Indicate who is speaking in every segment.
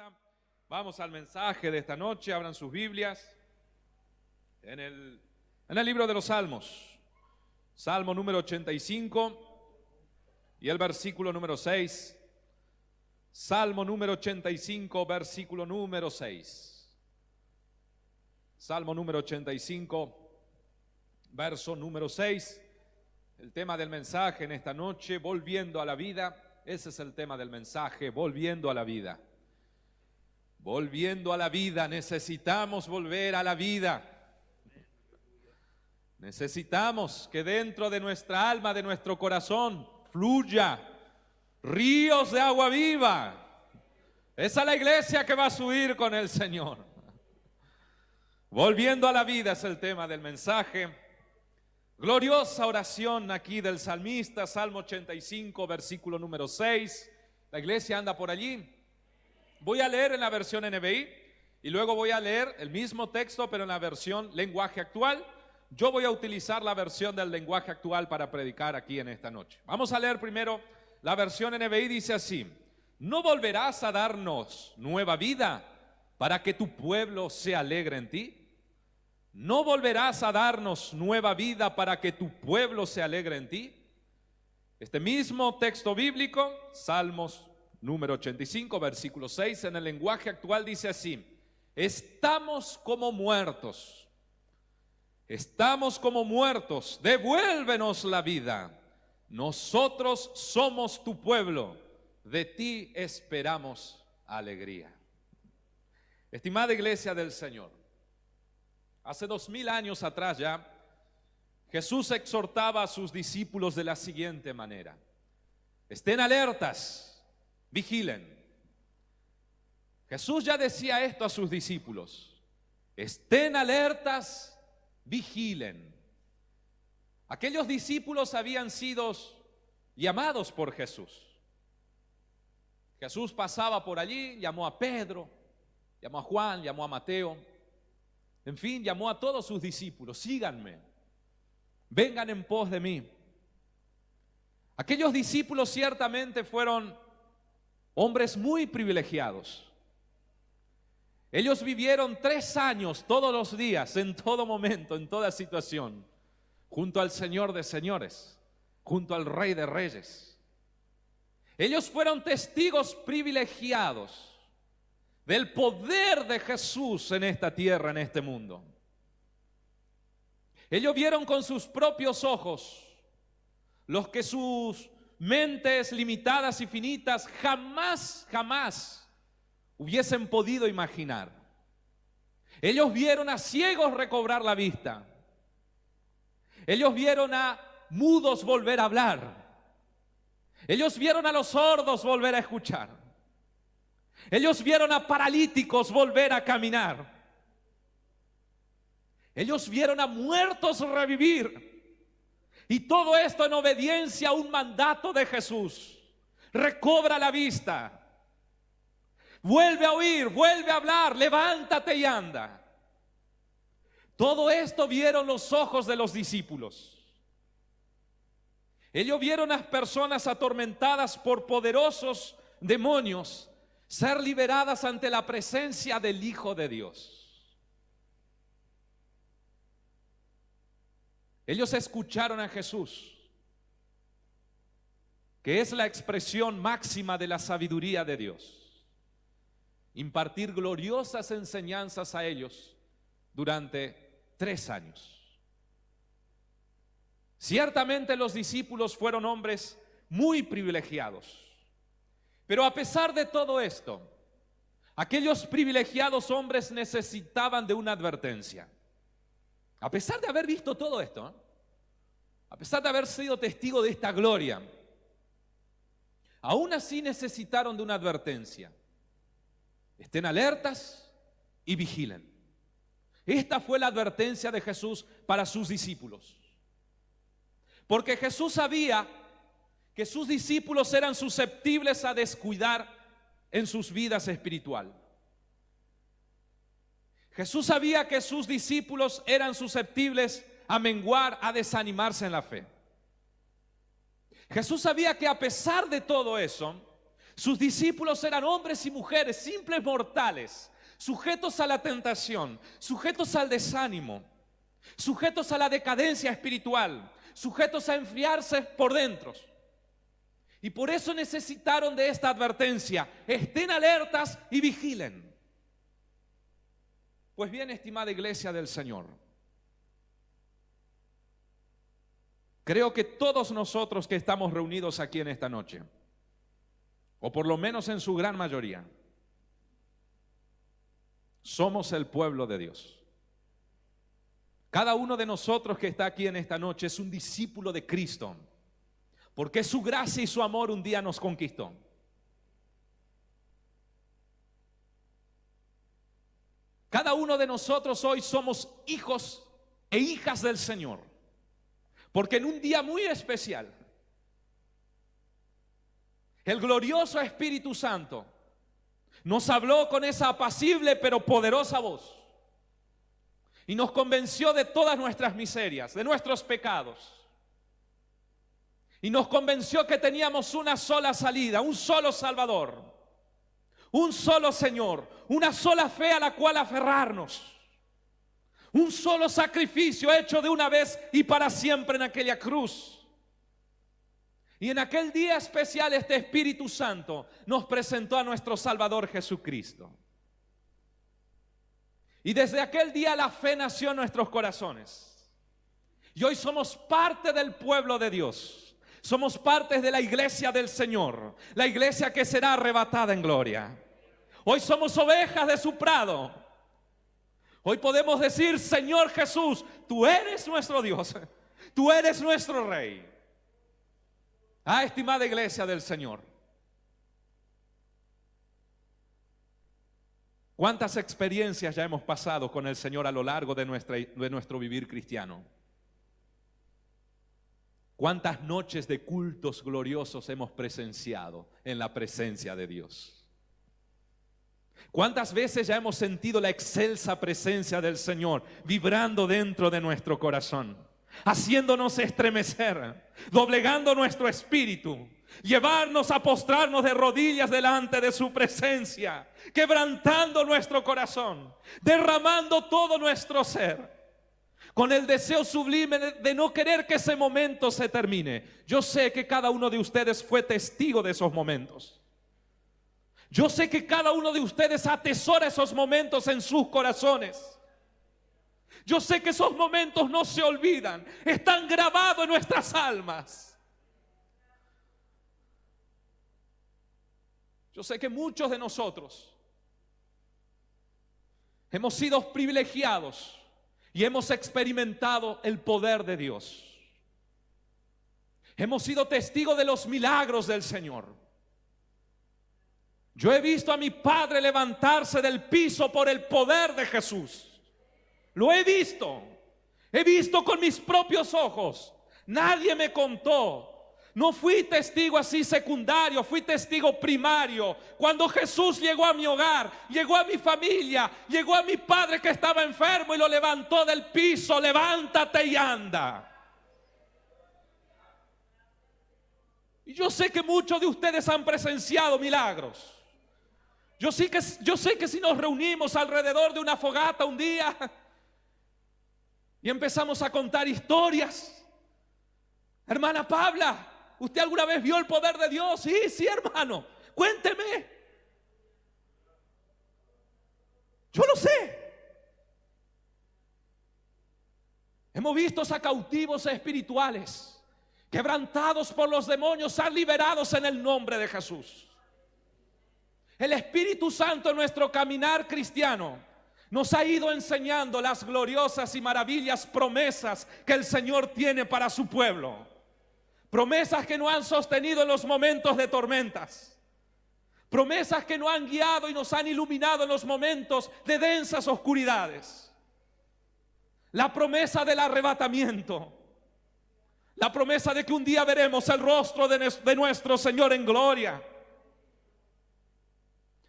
Speaker 1: casa. Vamos al mensaje de esta noche. Abran sus Biblias en el libro de los Salmos. Salmo número 85 y el versículo número 6. Salmo número 85, versículo número 6. Salmo número 85, verso número 6. El tema del mensaje en esta noche, volviendo a la vida. Ese es el tema del mensaje, volviendo a la vida. Volviendo a la vida, necesitamos volver a la vida. Necesitamos que dentro de nuestra alma, de nuestro corazón, fluya ríos de agua viva. Esa es la iglesia que va a subir con el Señor. Volviendo a la vida es el tema del mensaje. Gloriosa oración aquí del salmista, Salmo 85, versículo número 6. La iglesia anda por allí. Voy a leer en la versión NBI y luego voy a leer el mismo texto pero en la versión lenguaje actual. Yo voy a utilizar la versión del lenguaje actual para predicar aquí en esta noche. Vamos a leer primero la versión NBI, dice así: ¿no volverás a darnos nueva vida para que tu pueblo se alegre en ti? ¿No volverás a darnos nueva vida para que tu pueblo se alegre en ti? Este mismo texto bíblico, Salmos número 85, versículo 6, en el lenguaje actual dice así: estamos como muertos, devuélvenos la vida. Nosotros somos tu pueblo, de ti esperamos alegría. Estimada iglesia del Señor, hace 2000 años atrás ya, Jesús exhortaba a sus discípulos de la siguiente manera: estén alertas, vigilen. Jesús ya decía esto a sus discípulos: estén alertas, vigilen. Aquellos discípulos habían sido llamados por Jesús. Jesús pasaba por allí, llamó a Pedro, llamó a Juan, llamó a Mateo. En fin, llamó a todos sus discípulos: síganme, vengan en pos de mí. Aquellos discípulos ciertamente fueron hombres muy privilegiados. Ellos vivieron 3 años todos los días, en todo momento, en toda situación, junto al Señor de señores, junto al Rey de reyes. Ellos fueron testigos privilegiados del poder de Jesús en esta tierra, en este mundo. Ellos vieron con sus propios ojos los que sus mentes limitadas y finitas jamás hubiesen podido imaginar. Ellos vieron a ciegos recobrar la vista. Ellos vieron a mudos volver a hablar. Ellos vieron a los sordos volver a escuchar. Ellos vieron a paralíticos volver a caminar. Ellos vieron a muertos revivir. Y todo esto en obediencia a un mandato de Jesús. Recobra la vista. Vuelve a oír, vuelve a hablar, levántate y anda. Todo esto vieron los ojos de los discípulos. Ellos vieron a las personas atormentadas por poderosos demonios ser liberadas ante la presencia del Hijo de Dios. Ellos escucharon a Jesús, que es la expresión máxima de la sabiduría de Dios, impartir gloriosas enseñanzas a ellos durante 3 años. Ciertamente los discípulos fueron hombres muy privilegiados. Pero a pesar de todo esto, aquellos privilegiados hombres necesitaban de una advertencia. A pesar de haber visto todo esto, a pesar de haber sido testigo de esta gloria, aún así necesitaron de una advertencia. Estén alertas y vigilen. Esta fue la advertencia de Jesús para sus discípulos. Porque Jesús sabía que sus discípulos eran susceptibles a descuidar en sus vidas espirituales. Jesús sabía que sus discípulos eran susceptibles a menguar, a desanimarse en la fe. Jesús sabía que a pesar de todo eso, Sus discípulos eran hombres y mujeres, simples mortales, sujetos a la tentación, sujetos al desánimo, sujetos a la decadencia espiritual, sujetos a enfriarse por dentro. Y por eso necesitaron de esta advertencia: estén alertas y vigilen. Pues bien, estimada iglesia del Señor, creo que todos nosotros que estamos reunidos aquí en esta noche, o por lo menos en su gran mayoría, somos el pueblo de Dios. Cada uno de nosotros que está aquí en esta noche es un discípulo de Cristo, porque su gracia y su amor un día nos conquistó. Cada uno de nosotros hoy somos hijos e hijas del Señor, porque en un día muy especial, el glorioso Espíritu Santo nos habló con esa apacible pero poderosa voz y nos convenció de todas nuestras miserias, de nuestros pecados. Y nos convenció que teníamos una sola salida, un solo Salvador, un solo Señor, una sola fe a la cual aferrarnos, un solo sacrificio hecho de una vez y para siempre en aquella cruz. Y en aquel día especial este Espíritu Santo nos presentó a nuestro Salvador Jesucristo. Y desde aquel día la fe nació en nuestros corazones. Y hoy somos parte del pueblo de Dios. Somos parte de la iglesia del Señor, la iglesia que será arrebatada en gloria. Hoy somos ovejas de su prado. Hoy podemos decir: Señor Jesús, tú eres nuestro Dios, tú eres nuestro Rey. Ah, estimada iglesia del Señor, ¿cuántas experiencias ya hemos pasado con el Señor a lo largo de nuestro vivir cristiano? ¿Cuántas noches de cultos gloriosos hemos presenciado en la presencia de Dios? ¿Cuántas veces ya hemos sentido la excelsa presencia del Señor vibrando dentro de nuestro corazón, haciéndonos estremecer, doblegando nuestro espíritu, llevarnos a postrarnos de rodillas delante de su presencia, quebrantando nuestro corazón, derramando todo nuestro ser, con el deseo sublime de no querer que ese momento se termine? Yo sé que cada uno de ustedes fue testigo de esos momentos. Yo sé que cada uno de ustedes atesora esos momentos en sus corazones. Yo sé que esos momentos no se olvidan, están grabados en nuestras almas. Yo sé que muchos de nosotros hemos sido privilegiados y hemos experimentado el poder de Dios. Hemos sido testigos de los milagros del Señor. Yo he visto a mi padre levantarse del piso por el poder de Jesús. Lo he visto con mis propios ojos. Nadie me contó. No fui testigo así secundario, fui testigo primario. Cuando Jesús llegó a mi hogar, llegó a mi familia, llegó a mi padre que estaba enfermo y lo levantó del piso. Levántate y anda. Y yo sé que muchos de ustedes han presenciado milagros. Yo sé que si nos reunimos alrededor de una fogata un día y empezamos a contar historias: hermana Pabla, ¿usted alguna vez vio el poder de Dios? Sí, hermano, cuénteme. Yo lo sé. Hemos visto a cautivos espirituales, quebrantados por los demonios, ser liberados en el nombre de Jesús. El Espíritu Santo en nuestro caminar cristiano nos ha ido enseñando las gloriosas y maravillosas promesas que el Señor tiene para su pueblo. Promesas que nos han sostenido en los momentos de tormentas. Promesas que nos han guiado y nos han iluminado en los momentos de densas oscuridades. La promesa del arrebatamiento. La promesa de que un día veremos el rostro de nuestro Señor en gloria.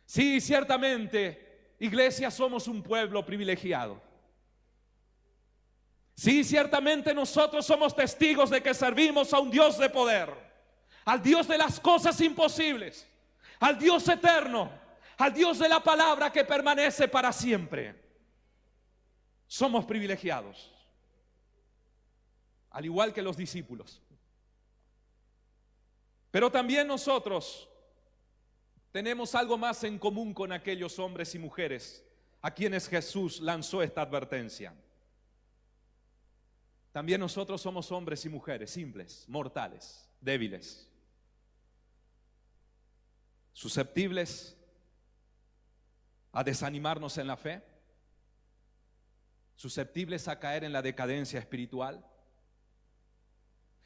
Speaker 1: Sí, ciertamente, iglesia, somos un pueblo privilegiado. Sí, ciertamente nosotros somos testigos de que servimos a un Dios de poder, al Dios de las cosas imposibles, al Dios eterno, al Dios de la palabra que permanece para siempre. Somos privilegiados, al igual que los discípulos. Pero también nosotros tenemos algo más en común con aquellos hombres y mujeres a quienes Jesús lanzó esta advertencia. También nosotros somos hombres y mujeres simples, mortales, débiles, susceptibles a desanimarnos en la fe, susceptibles a caer en la decadencia espiritual,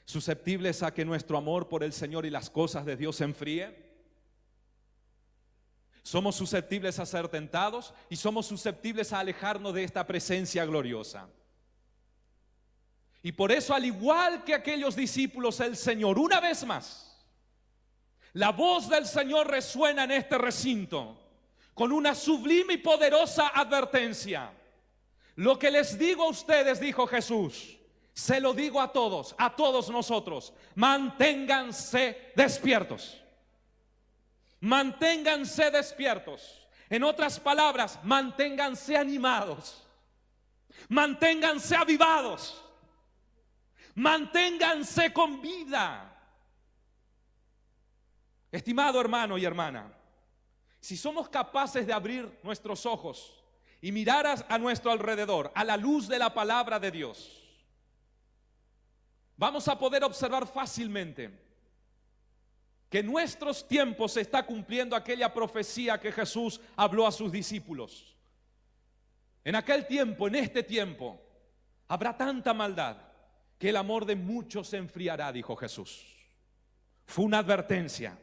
Speaker 1: susceptibles a que nuestro amor por el Señor y las cosas de Dios se enfríe. Somos susceptibles a ser tentados y somos susceptibles a alejarnos de esta presencia gloriosa. Y por eso, al igual que aquellos discípulos, el Señor, una vez más, la voz del Señor resuena en este recinto con una sublime y poderosa advertencia. Lo que les digo a ustedes, dijo Jesús, se lo digo a todos nosotros: manténganse despiertos. Manténganse despiertos. En otras palabras, manténganse animados. Manténganse avivados. Manténganse con vida. Estimado hermano y hermana, si somos capaces de abrir nuestros ojos y mirar a nuestro alrededor a la luz de la palabra de Dios, vamos a poder observar fácilmente que en nuestros tiempos se está cumpliendo aquella profecía que Jesús habló a sus discípulos. En aquel tiempo, en este tiempo, habrá tanta maldad que el amor de muchos se enfriará, dijo Jesús. Fue una advertencia.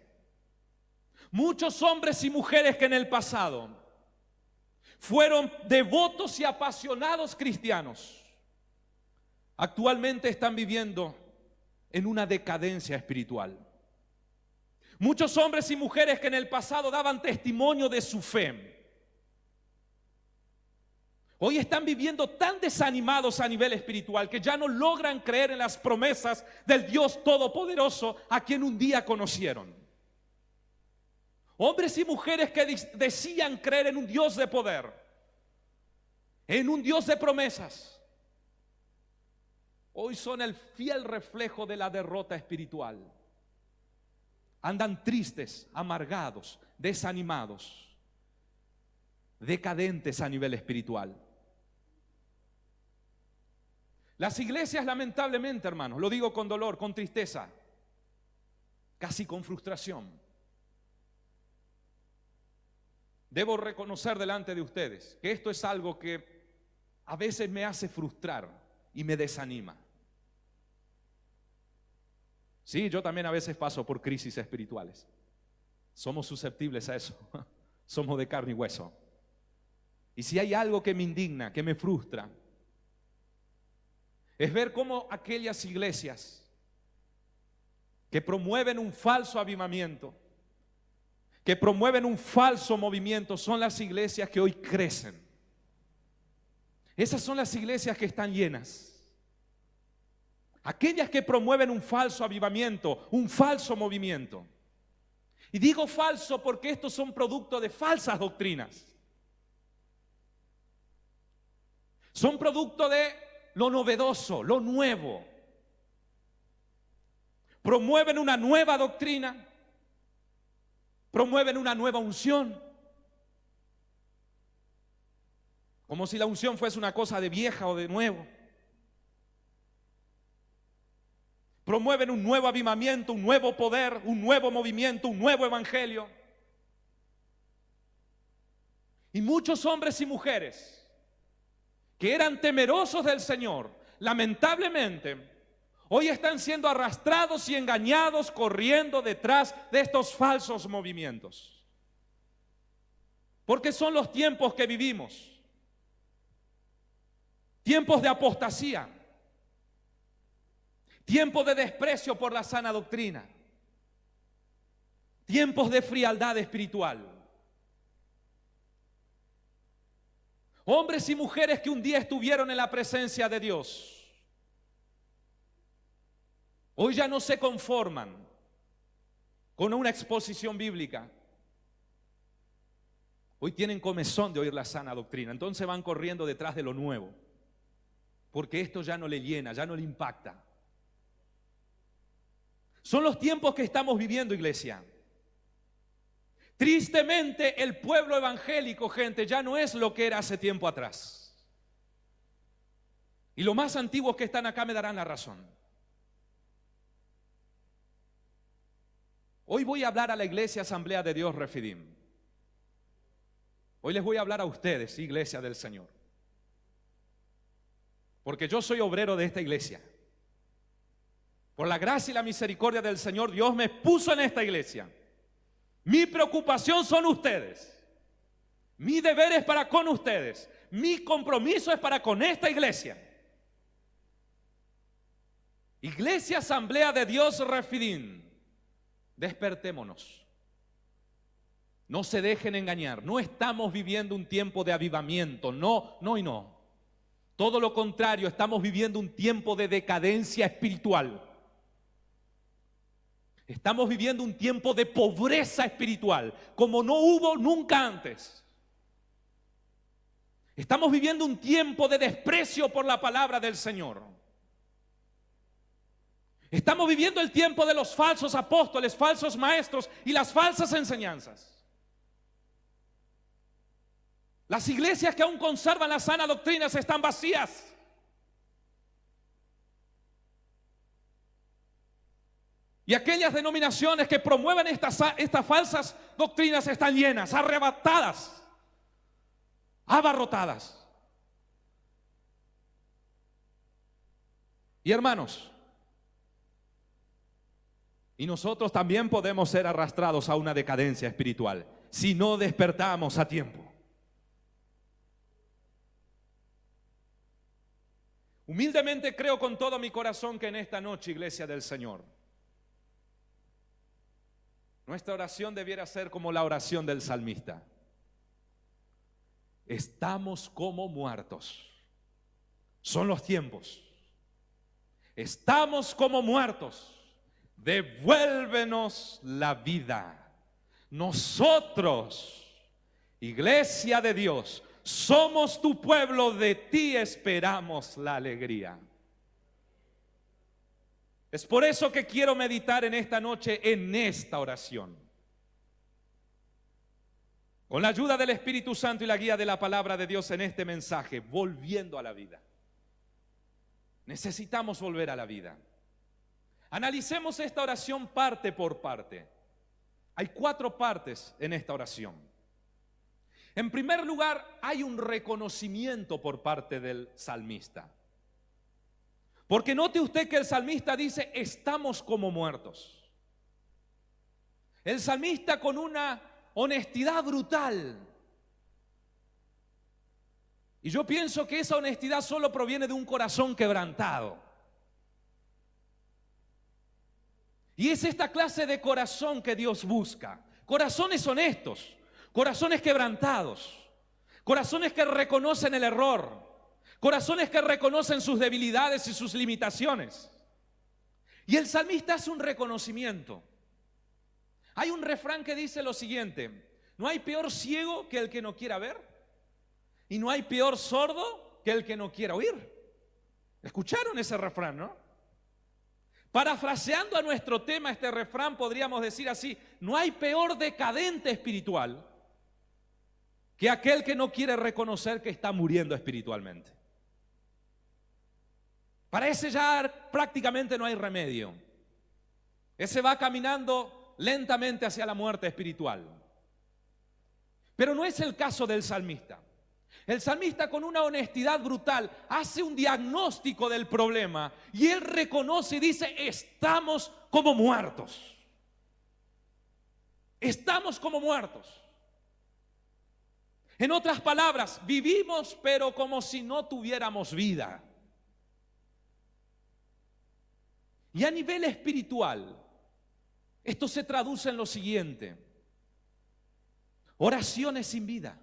Speaker 1: Muchos hombres y mujeres que en el pasado fueron devotos y apasionados cristianos, actualmente están viviendo en una decadencia espiritual. Muchos hombres y mujeres que en el pasado daban testimonio de su fe, hoy están viviendo tan desanimados a nivel espiritual que ya no logran creer en las promesas del Dios Todopoderoso a quien un día conocieron. Hombres y mujeres que decían creer en un Dios de poder, en un Dios de promesas, hoy son el fiel reflejo de la derrota espiritual. Andan tristes, amargados, desanimados, decadentes a nivel espiritual. Las iglesias, lamentablemente, hermanos, lo digo con dolor, con tristeza, casi con frustración, debo reconocer delante de ustedes que esto es algo que a veces me hace frustrar y me desanima. Sí, yo también a veces paso por crisis espirituales. Somos susceptibles a eso. Somos de carne y hueso. Y si hay algo que me indigna, que me frustra, es ver cómo aquellas iglesias que promueven un falso avivamiento, que promueven un falso movimiento, son las iglesias que hoy crecen. Esas son las iglesias que están llenas. Aquellas que promueven un falso avivamiento, un falso movimiento. Y digo falso porque estos son producto de falsas doctrinas. Son producto de lo novedoso, lo nuevo. Promueven una nueva doctrina, promueven una nueva unción, como si la unción fuese una cosa de vieja o de nuevo. Promueven un nuevo avivamiento, un nuevo poder, un nuevo movimiento, un nuevo evangelio. Y muchos hombres y mujeres que eran temerosos del Señor, lamentablemente, hoy están siendo arrastrados y engañados, corriendo detrás de estos falsos movimientos. Porque son los tiempos que vivimos. Tiempos de apostasía. Tiempos de desprecio por la sana doctrina. Tiempos de frialdad espiritual. Hombres y mujeres que un día estuvieron en la presencia de Dios, hoy ya no se conforman con una exposición bíblica, Hoy tienen comezón de oír la sana doctrina, entonces van corriendo detrás de lo nuevo, porque esto ya no le llena, ya no le impacta. Son los tiempos que estamos viviendo, iglesia. Tristemente, el pueblo evangélico, gente, ya no es lo que era hace tiempo atrás. Y los más antiguos que están acá me darán la razón. Hoy voy a hablar a la iglesia Asamblea de Dios Refidim. Hoy les voy a hablar a ustedes, iglesia del Señor. Porque yo soy obrero de esta iglesia. Por la gracia y la misericordia del Señor, Dios me puso en esta iglesia. Mi preocupación son ustedes. Mi deber es para con ustedes. Mi compromiso es para con esta iglesia. Iglesia Asamblea de Dios Refidim. Despertémonos. No se dejen engañar. No estamos viviendo un tiempo de avivamiento. No, no y no. Todo lo contrario, estamos viviendo un tiempo de decadencia espiritual. Estamos viviendo un tiempo de pobreza espiritual, como no hubo nunca antes. Estamos viviendo un tiempo de desprecio por la palabra del Señor. Estamos viviendo el tiempo de los falsos apóstoles, falsos maestros y las falsas enseñanzas. Las iglesias que aún conservan las sanas doctrinas están vacías. Y aquellas denominaciones que promueven estas falsas doctrinas están llenas, arrebatadas, abarrotadas. Y hermanos, y nosotros también podemos ser arrastrados a una decadencia espiritual si no despertamos a tiempo. Humildemente creo con todo mi corazón que en esta noche, iglesia del Señor, nuestra oración debiera ser como la oración del salmista. Estamos como muertos. Son los tiempos. Estamos como muertos. Devuélvenos la vida. Nosotros, iglesia de Dios, somos tu pueblo, de ti esperamos la alegría. Es por eso que quiero meditar en esta noche en esta oración. Con la ayuda del Espíritu Santo y la guía de la palabra de Dios en este mensaje, volviendo a la vida. Necesitamos volver a la vida. Analicemos esta oración parte por parte. Hay 4 partes en esta oración. En primer lugar, hay un reconocimiento por parte del salmista. Porque note usted que el salmista dice, estamos como muertos. El salmista con una honestidad brutal. Y yo pienso que esa honestidad solo proviene de un corazón quebrantado. Y es esta clase de corazón que Dios busca. Corazones honestos, corazones quebrantados, corazones que reconocen el error, corazones que reconocen sus debilidades y sus limitaciones. Y el salmista hace un reconocimiento. Hay un refrán que dice lo siguiente: no hay peor ciego que el que no quiera ver, y no hay peor sordo que el que no quiera oír. ¿Escucharon ese refrán, no? Parafraseando a nuestro tema, este refrán podríamos decir así: no hay peor decadente espiritual que aquel que no quiere reconocer que está muriendo espiritualmente. Para ese ya prácticamente no hay remedio. Ese va caminando lentamente hacia la muerte espiritual. Pero no es el caso del salmista. El salmista, con una honestidad brutal, hace un diagnóstico del problema y él reconoce y dice: estamos como muertos. Estamos como muertos. En otras palabras, vivimos pero como si no tuviéramos vida. Y a nivel espiritual, esto se traduce en lo siguiente: oraciones sin vida.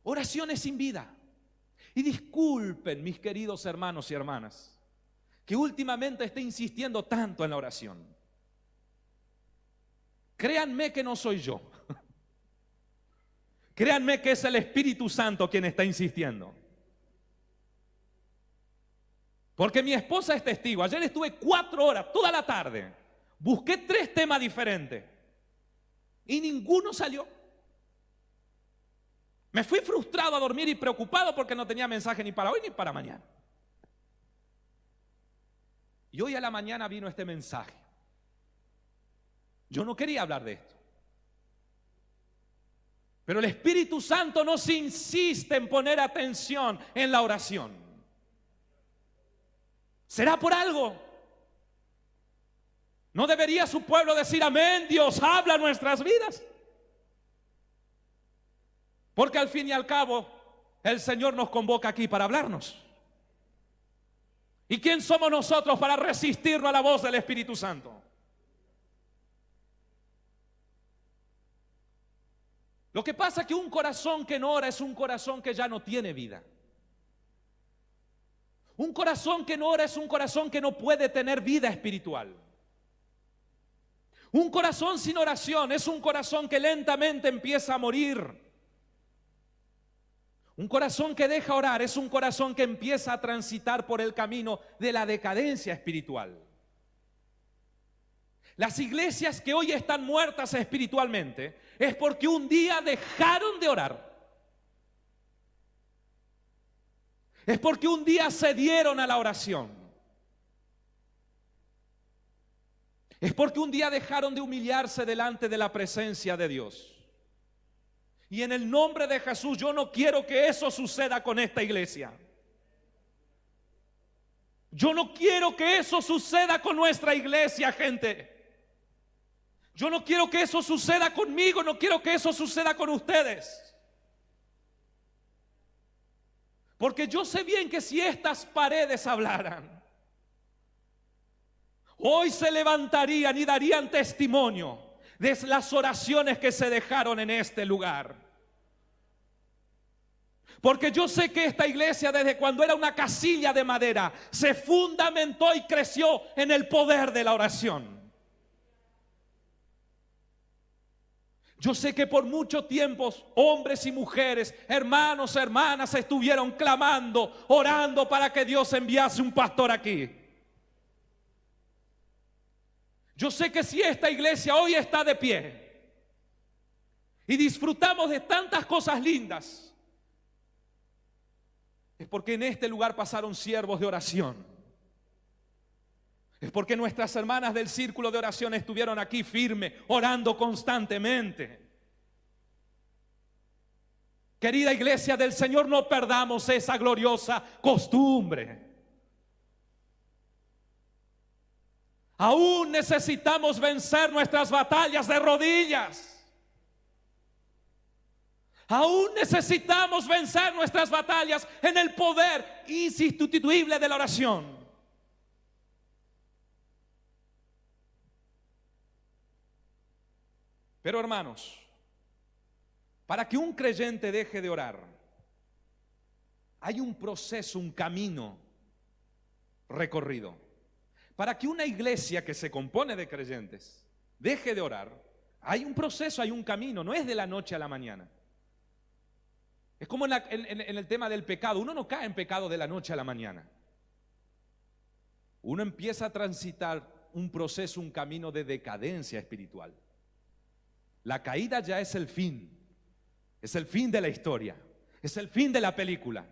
Speaker 1: Oraciones sin vida. Y disculpen, mis queridos hermanos y hermanas, que últimamente esté insistiendo tanto en la oración. Créanme que no soy yo. Créanme que es el Espíritu Santo quien está insistiendo. Porque mi esposa es testigo. Ayer estuve 4 horas, toda la tarde. Busqué 3 temas diferentes y ninguno salió. Me fui frustrado a dormir y preocupado porque no tenía mensaje ni para hoy ni para mañana. Y hoy a la mañana vino este mensaje. Yo no quería hablar de esto, pero el Espíritu Santo nos insiste en poner atención en la oración. ¿Será por algo? ¿No debería su pueblo decir amén? Dios habla nuestras vidas. Porque al fin y al cabo el Señor nos convoca aquí para hablarnos. ¿Y quién somos nosotros para resistirnos a la voz del Espíritu Santo? Lo que pasa es que un corazón que no ora es un corazón que ya no tiene vida. Un corazón que no ora es un corazón que no puede tener vida espiritual. Un corazón sin oración es un corazón que lentamente empieza a morir. Un corazón que deja orar es un corazón que empieza a transitar por el camino de la decadencia espiritual. Las iglesias que hoy están muertas espiritualmente es porque un día dejaron de orar. Es porque un día cedieron a la oración. Es porque un día dejaron de humillarse delante de la presencia de Dios. Y en el nombre de Jesús yo no quiero que eso suceda con esta iglesia. Yo no quiero que eso suceda con nuestra iglesia, gente. Yo no quiero que eso suceda conmigo, no quiero que eso suceda con ustedes. Porque yo sé bien que si estas paredes hablaran, hoy se levantarían y darían testimonio de las oraciones que se dejaron en este lugar. Porque yo sé que esta iglesia, desde cuando era una casilla de madera, se fundamentó y creció en el poder de la oración. Yo sé que por mucho tiempo hombres y mujeres, hermanos, hermanas, estuvieron clamando, orando para que Dios enviase un pastor aquí. Yo sé que si esta iglesia hoy está de pie y disfrutamos de tantas cosas lindas, es porque en este lugar pasaron siervos de oración. Es porque nuestras hermanas del círculo de oración estuvieron aquí firmes, orando constantemente. Querida iglesia del Señor, no perdamos esa gloriosa costumbre. Aún necesitamos vencer nuestras batallas de rodillas. Aún necesitamos vencer nuestras batallas en el poder insustituible de la oración. Pero hermanos, para que un creyente deje de orar, hay un proceso, un camino recorrido. Para que una iglesia que se compone de creyentes deje de orar, hay un proceso, hay un camino, no es de la noche a la mañana. Es como en el tema del pecado, uno no cae en pecado de la noche a la mañana. Uno empieza a transitar un proceso, un camino de decadencia espiritual. La caída ya es el fin de la historia, es el fin de la película.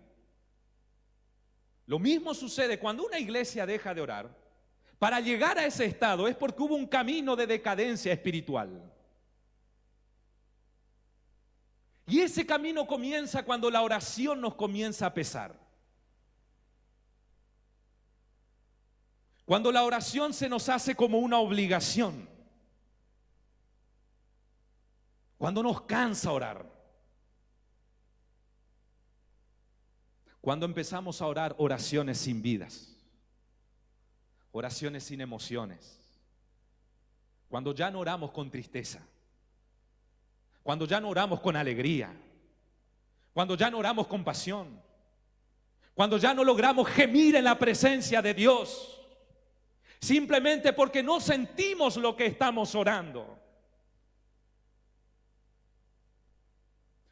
Speaker 1: Lo mismo sucede cuando una iglesia deja de orar. Para llegar a ese estado es porque hubo un camino de decadencia espiritual. Y ese camino comienza cuando la oración nos comienza a pesar. Cuando la oración se nos hace como una obligación. Cuando nos cansa orar. Cuando empezamos a orar oraciones sin vidas. Oraciones sin emociones. Cuando ya no oramos con tristeza. Cuando ya no oramos con alegría. Cuando ya no oramos con pasión. Cuando ya no logramos gemir en la presencia de Dios. Simplemente porque no sentimos lo que estamos orando.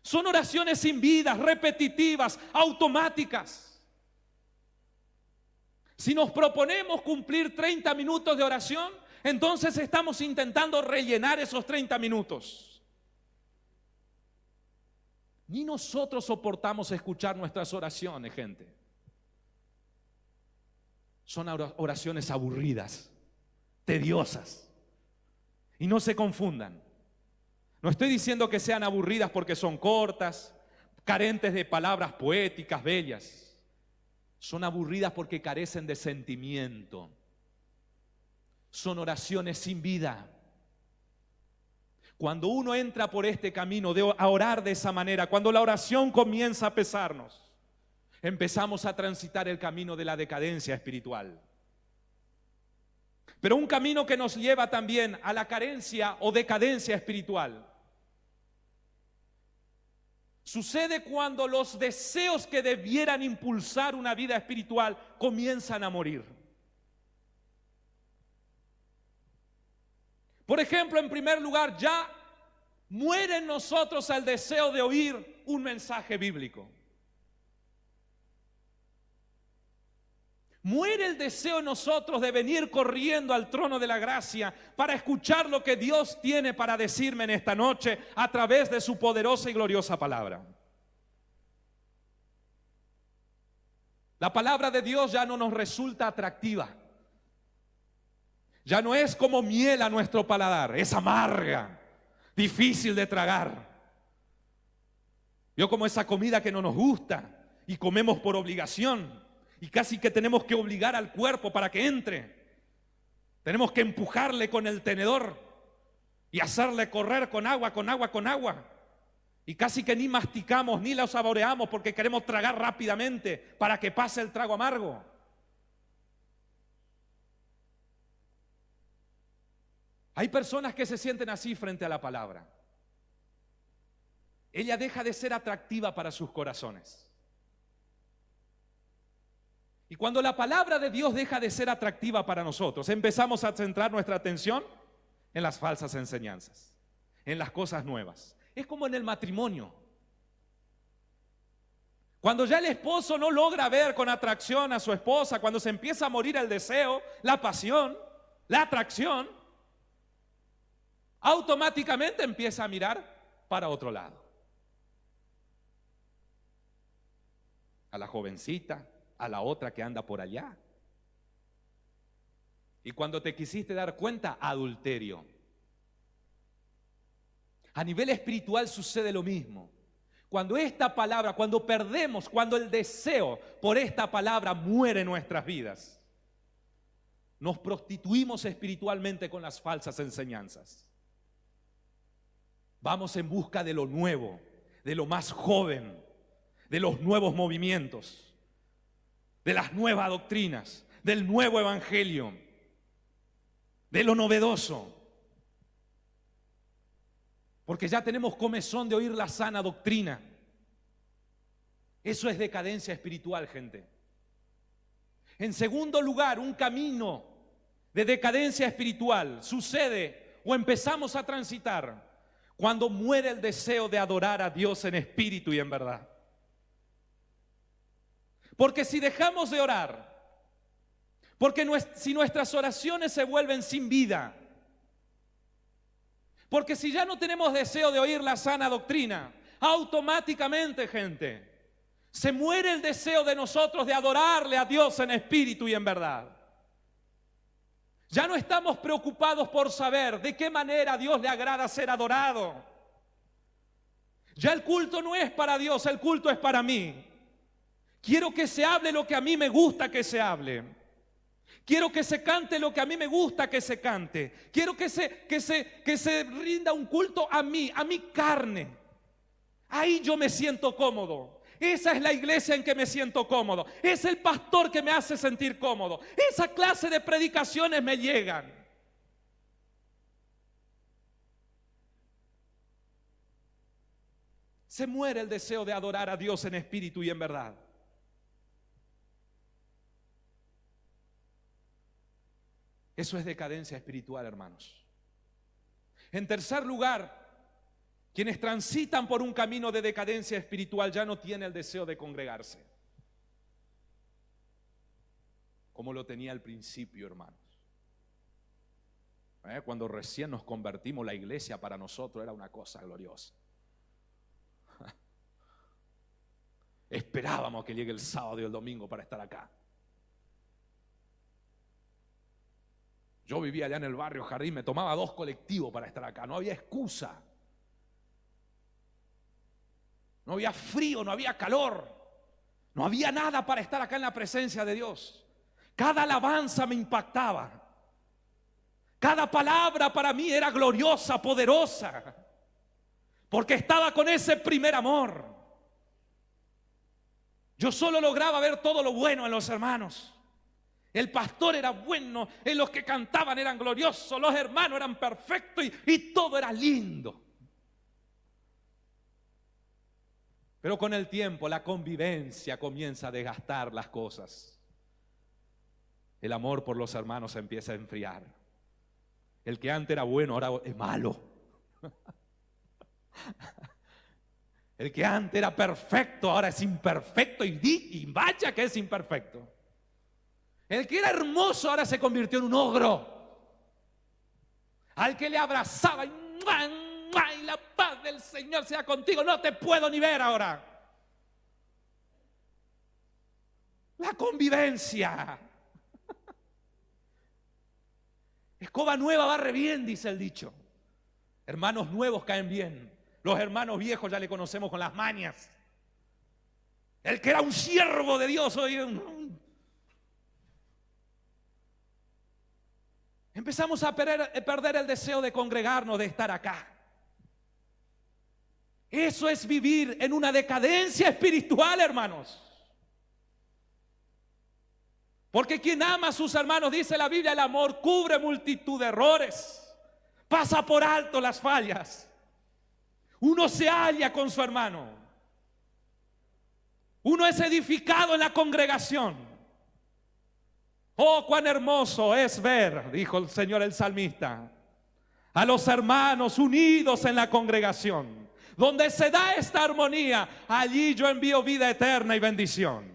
Speaker 1: Son oraciones sin vida, repetitivas, automáticas. Si nos proponemos cumplir 30 minutos de oración, entonces estamos intentando rellenar esos 30 minutos. Ni nosotros soportamos escuchar nuestras oraciones, gente. Son oraciones aburridas, tediosas. Y no se confundan. No estoy diciendo que sean aburridas porque son cortas, carentes de palabras poéticas, bellas. Son aburridas porque carecen de sentimiento. Son oraciones sin vida. Cuando uno entra por este camino a orar de esa manera, cuando la oración comienza a pesarnos, empezamos a transitar el camino de la decadencia espiritual. Pero un camino que nos lleva también a la carencia o decadencia espiritual. Sucede cuando los deseos que debieran impulsar una vida espiritual comienzan a morir. Por ejemplo, en primer lugar, ya muere en nosotros el deseo de oír un mensaje bíblico. Muere el deseo en nosotros de venir corriendo al trono de la gracia para escuchar lo que Dios tiene para decirme en esta noche a través de su poderosa y gloriosa palabra. La palabra de Dios ya no nos resulta atractiva. Ya no es como miel a nuestro paladar, es amarga, difícil de tragar. Yo como esa comida que no nos gusta y comemos por obligación. Y casi que tenemos que obligar al cuerpo para que entre. Tenemos que empujarle con el tenedor y hacerle correr con agua, con agua, con agua. Y casi que ni masticamos ni la saboreamos porque queremos tragar rápidamente para que pase el trago amargo. Hay personas que se sienten así frente a la palabra. Ella deja de ser atractiva para sus corazones. Y cuando la palabra de Dios deja de ser atractiva para nosotros, empezamos a centrar nuestra atención en las falsas enseñanzas, en las cosas nuevas. Es como en el matrimonio. Cuando ya el esposo no logra ver con atracción a su esposa, cuando se empieza a morir el deseo, la pasión, la atracción, automáticamente empieza a mirar para otro lado. A la jovencita, a la otra que anda por allá. Y cuando te quisiste dar cuenta, adulterio. A nivel espiritual sucede lo mismo. Cuando esta palabra, cuando perdemos, cuando el deseo por esta palabra muere en nuestras vidas, nos prostituimos espiritualmente con las falsas enseñanzas. Vamos en busca de lo nuevo, de lo más joven, de los nuevos movimientos, de las nuevas doctrinas, del nuevo evangelio, de lo novedoso. Porque ya tenemos comezón de oír la sana doctrina. Eso es decadencia espiritual, gente. En segundo lugar, un camino de decadencia espiritual sucede o empezamos a transitar cuando muere el deseo de adorar a Dios en espíritu y en verdad. Porque si dejamos de orar, porque si nuestras oraciones se vuelven sin vida, porque si ya no tenemos deseo de oír la sana doctrina, automáticamente, gente, se muere el deseo de nosotros de adorarle a Dios en espíritu y en verdad. Ya no estamos preocupados por saber de qué manera a Dios le agrada ser adorado. Ya el culto no es para Dios, el culto es para mí. Quiero que se hable lo que a mí me gusta que se hable. Quiero que se cante lo que a mí me gusta que se cante. Quiero que se rinda un culto a mi carne. Ahí yo me siento cómodo. Esa es la iglesia en que me siento cómodo. Es el pastor que me hace sentir cómodo. Esa clase de predicaciones me llegan. Se muere el deseo de adorar a Dios en espíritu y en verdad. Eso es decadencia espiritual, hermanos. En tercer lugar, Quienes transitan por un camino de decadencia espiritual ya no tienen el deseo de congregarse, como lo tenía al principio, hermanos. Cuando recién nos convertimos, la iglesia para nosotros era una cosa gloriosa. Esperábamos que llegue el sábado y el domingo para estar acá. Yo vivía allá en el barrio Jardín, me tomaba 2 colectivos para estar acá, no había excusa. No había frío, no había calor, no había nada para estar acá en la presencia de Dios. Cada alabanza me impactaba. Cada palabra para mí era gloriosa, poderosa, porque estaba con ese primer amor. Yo solo lograba ver todo lo bueno en los hermanos. El pastor era bueno, en los que cantaban eran gloriosos, los hermanos eran perfectos y todo era lindo. Pero con el tiempo la convivencia comienza a desgastar las cosas. El amor por los hermanos se empieza a enfriar. El que antes era bueno ahora es malo. El que antes era perfecto ahora es imperfecto y vaya que es imperfecto. El que era hermoso ahora se convirtió en un ogro. Al que le abrazaba y la paz del Señor sea contigo, no te puedo ni ver ahora. La convivencia. Escoba nueva barre bien, dice el dicho. Hermanos nuevos caen bien. Los hermanos viejos ya le conocemos con las mañas. El que era un siervo de Dios hoy empezamos a perder el deseo de congregarnos, de estar acá. Eso es vivir en una decadencia espiritual, hermanos. Porque quien ama a sus hermanos, dice la Biblia, el amor cubre multitud de errores, pasa por alto las fallas. Uno se halla con su hermano. Uno es edificado en la congregación. Oh, cuán hermoso es ver, dijo el Señor el salmista, a los hermanos unidos en la congregación. Donde se da esta armonía, allí yo envío vida eterna y bendición.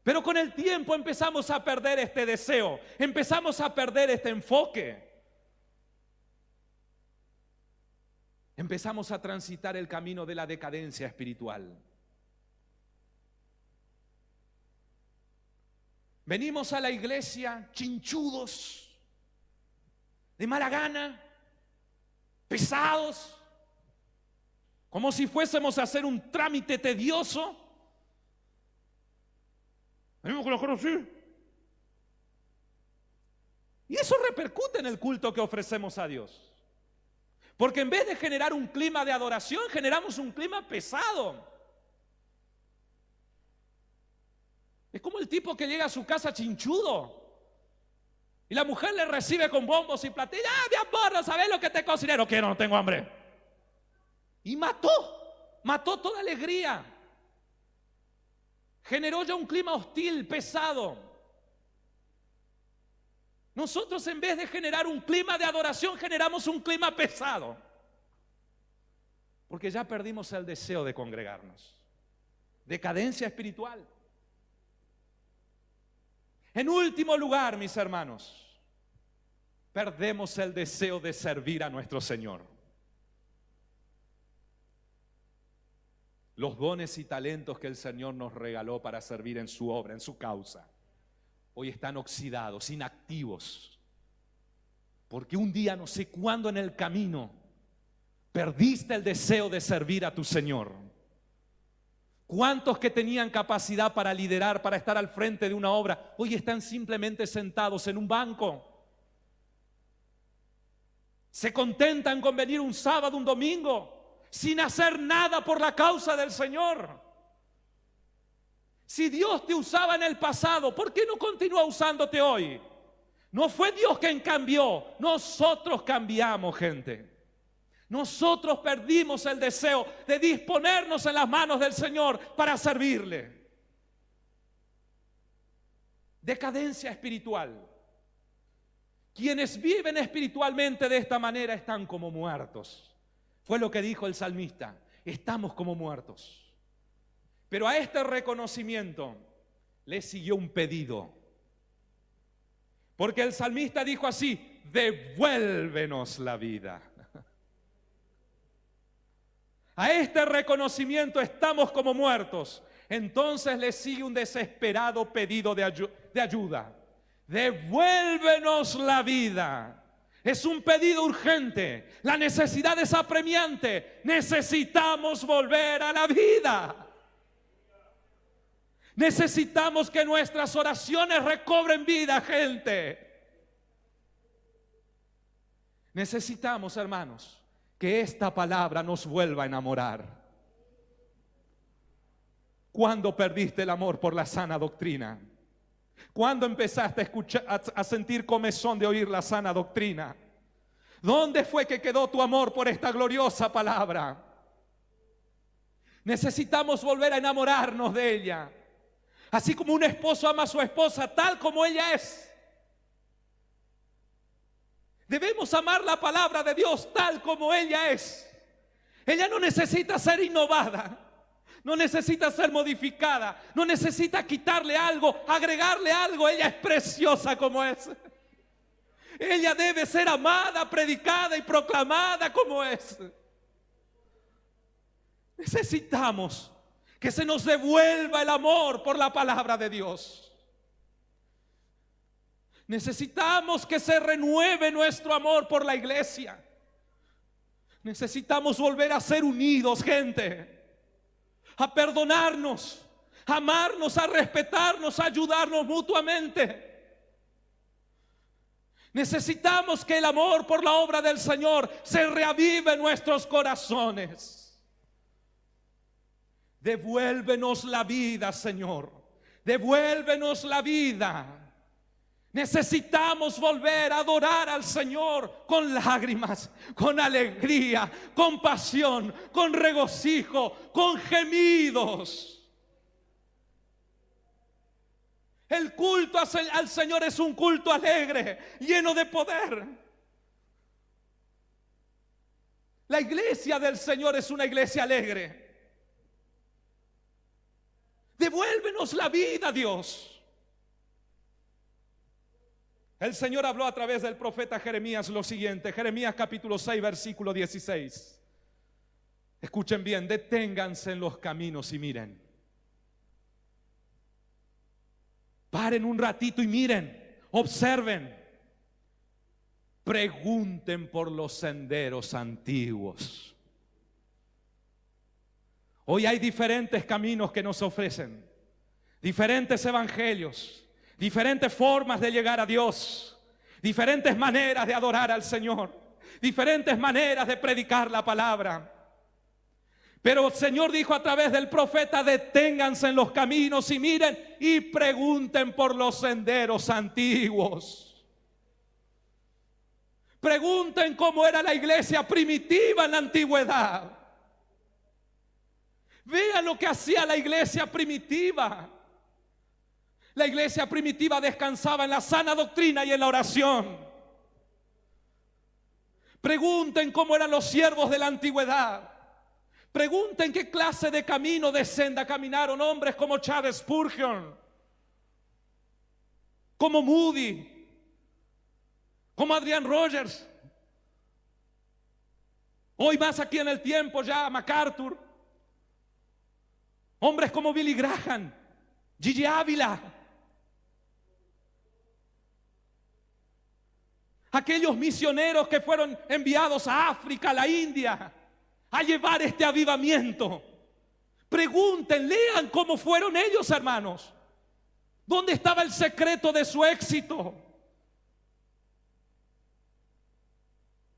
Speaker 1: Pero con el tiempo empezamos a perder este deseo, empezamos a perder este enfoque. Empezamos a transitar el camino de la decadencia espiritual. Venimos a la iglesia chinchudos, de mala gana, pesados, como si fuésemos a hacer un trámite tedioso. Venimos con los coros así. Y eso repercute en el culto que ofrecemos a Dios. Porque en vez de generar un clima de adoración, generamos un clima pesado. Es como el tipo que llega a su casa chinchudo y la mujer le recibe con bombos y platillos. ¡Ah, mi amor, no sabes lo que te cociné! No quiero, no tengo hambre. Y mató toda alegría. Generó ya un clima hostil, pesado. Nosotros, en vez de generar un clima de adoración, generamos un clima pesado. Porque ya perdimos el deseo de congregarnos. Decadencia espiritual. En último lugar, mis hermanos, perdemos el deseo de servir a nuestro Señor. Los dones y talentos que el Señor nos regaló para servir en su obra, en su causa, hoy están oxidados, inactivos. Porque un día, no sé cuándo en el camino, perdiste el deseo de servir a tu Señor. ¿Cuántos que tenían capacidad para liderar, para estar al frente de una obra, hoy están simplemente sentados en un banco? Se contentan con venir un sábado, un domingo, sin hacer nada por la causa del Señor. Si Dios te usaba en el pasado, ¿por qué no continúa usándote hoy? No fue Dios quien cambió, nosotros cambiamos, gente. Nosotros perdimos el deseo de disponernos en las manos del Señor para servirle. Decadencia espiritual. Quienes viven espiritualmente de esta manera están como muertos. Fue lo que dijo el salmista. Estamos como muertos. Pero a este reconocimiento le siguió un pedido. Porque el salmista dijo así: devuélvenos la vida. A este reconocimiento, estamos como muertos, entonces le sigue un desesperado pedido de ayuda. Devuélvenos la vida. Es un pedido urgente. La necesidad es apremiante. Necesitamos volver a la vida. Necesitamos que nuestras oraciones recobren vida, gente. Necesitamos, hermanos, que esta palabra nos vuelva a enamorar. ¿Cuándo perdiste el amor por la sana doctrina? ¿Cuándo empezaste a escuchar, a sentir comezón de oír la sana doctrina? ¿Dónde fue que quedó tu amor por esta gloriosa palabra? Necesitamos volver a enamorarnos de ella. Así como un esposo ama a su esposa tal como ella es. Debemos amar la palabra de Dios tal como ella es. Ella no necesita ser innovada. No necesita ser modificada. No necesita quitarle algo, agregarle algo. Ella es preciosa como es. Ella debe ser amada, predicada y proclamada como es. Necesitamos que se nos devuelva el amor por la palabra de Dios. Necesitamos que se renueve nuestro amor por la iglesia. Necesitamos volver a ser unidos, gente. A perdonarnos, a amarnos, a respetarnos, a ayudarnos mutuamente. Necesitamos que el amor por la obra del Señor se reavive en nuestros corazones. Devuélvenos la vida, Señor. Devuélvenos la vida. Necesitamos volver a adorar al Señor con lágrimas, con alegría, con pasión, con regocijo, con gemidos. El culto al Señor es un culto alegre, lleno de poder. La iglesia del Señor es una iglesia alegre. Devuélvenos la vida, Dios. El Señor habló a través del profeta Jeremías lo siguiente. Jeremías capítulo 6 versículo 16. Escuchen bien: deténganse en los caminos y miren. Paren un ratito y miren, observen. Pregunten por los senderos antiguos. Hoy hay diferentes caminos que nos ofrecen, diferentes evangelios, diferentes formas de llegar a Dios, diferentes maneras de adorar al Señor, diferentes maneras de predicar la palabra. Pero el Señor dijo a través del profeta: deténganse en los caminos y miren y pregunten por los senderos antiguos. Pregunten cómo era la iglesia primitiva en la antigüedad. Vean lo que hacía la iglesia primitiva. La iglesia primitiva descansaba en la sana doctrina y en la oración. Pregunten cómo eran los siervos de la antigüedad. Pregunten qué clase de camino de senda caminaron hombres como Charles Spurgeon, como Moody, como Adrian Rogers. Hoy más aquí en el tiempo ya MacArthur. Hombres como Billy Graham, Gigi Ávila. Aquellos misioneros que fueron enviados a África, a la India, a llevar este avivamiento. Pregunten, lean cómo fueron ellos, hermanos. ¿Dónde estaba el secreto de su éxito?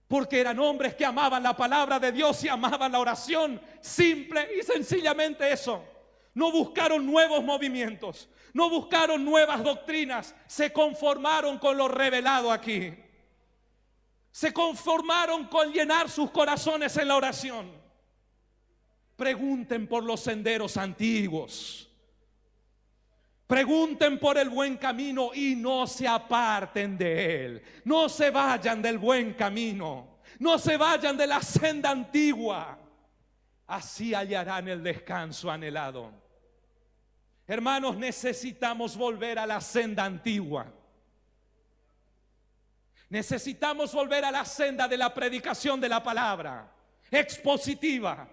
Speaker 1: Porque eran hombres que amaban la palabra de Dios y amaban la oración. Simple y sencillamente eso. No buscaron nuevos movimientos, no buscaron nuevas doctrinas. Se conformaron con lo revelado aquí. Se conformaron con llenar sus corazones en la oración. Pregunten por los senderos antiguos. Pregunten por el buen camino y no se aparten de él. No se vayan del buen camino. No se vayan de la senda antigua. Así hallarán el descanso anhelado. Hermanos, necesitamos volver a la senda antigua. Necesitamos volver a la senda de la predicación de la palabra expositiva.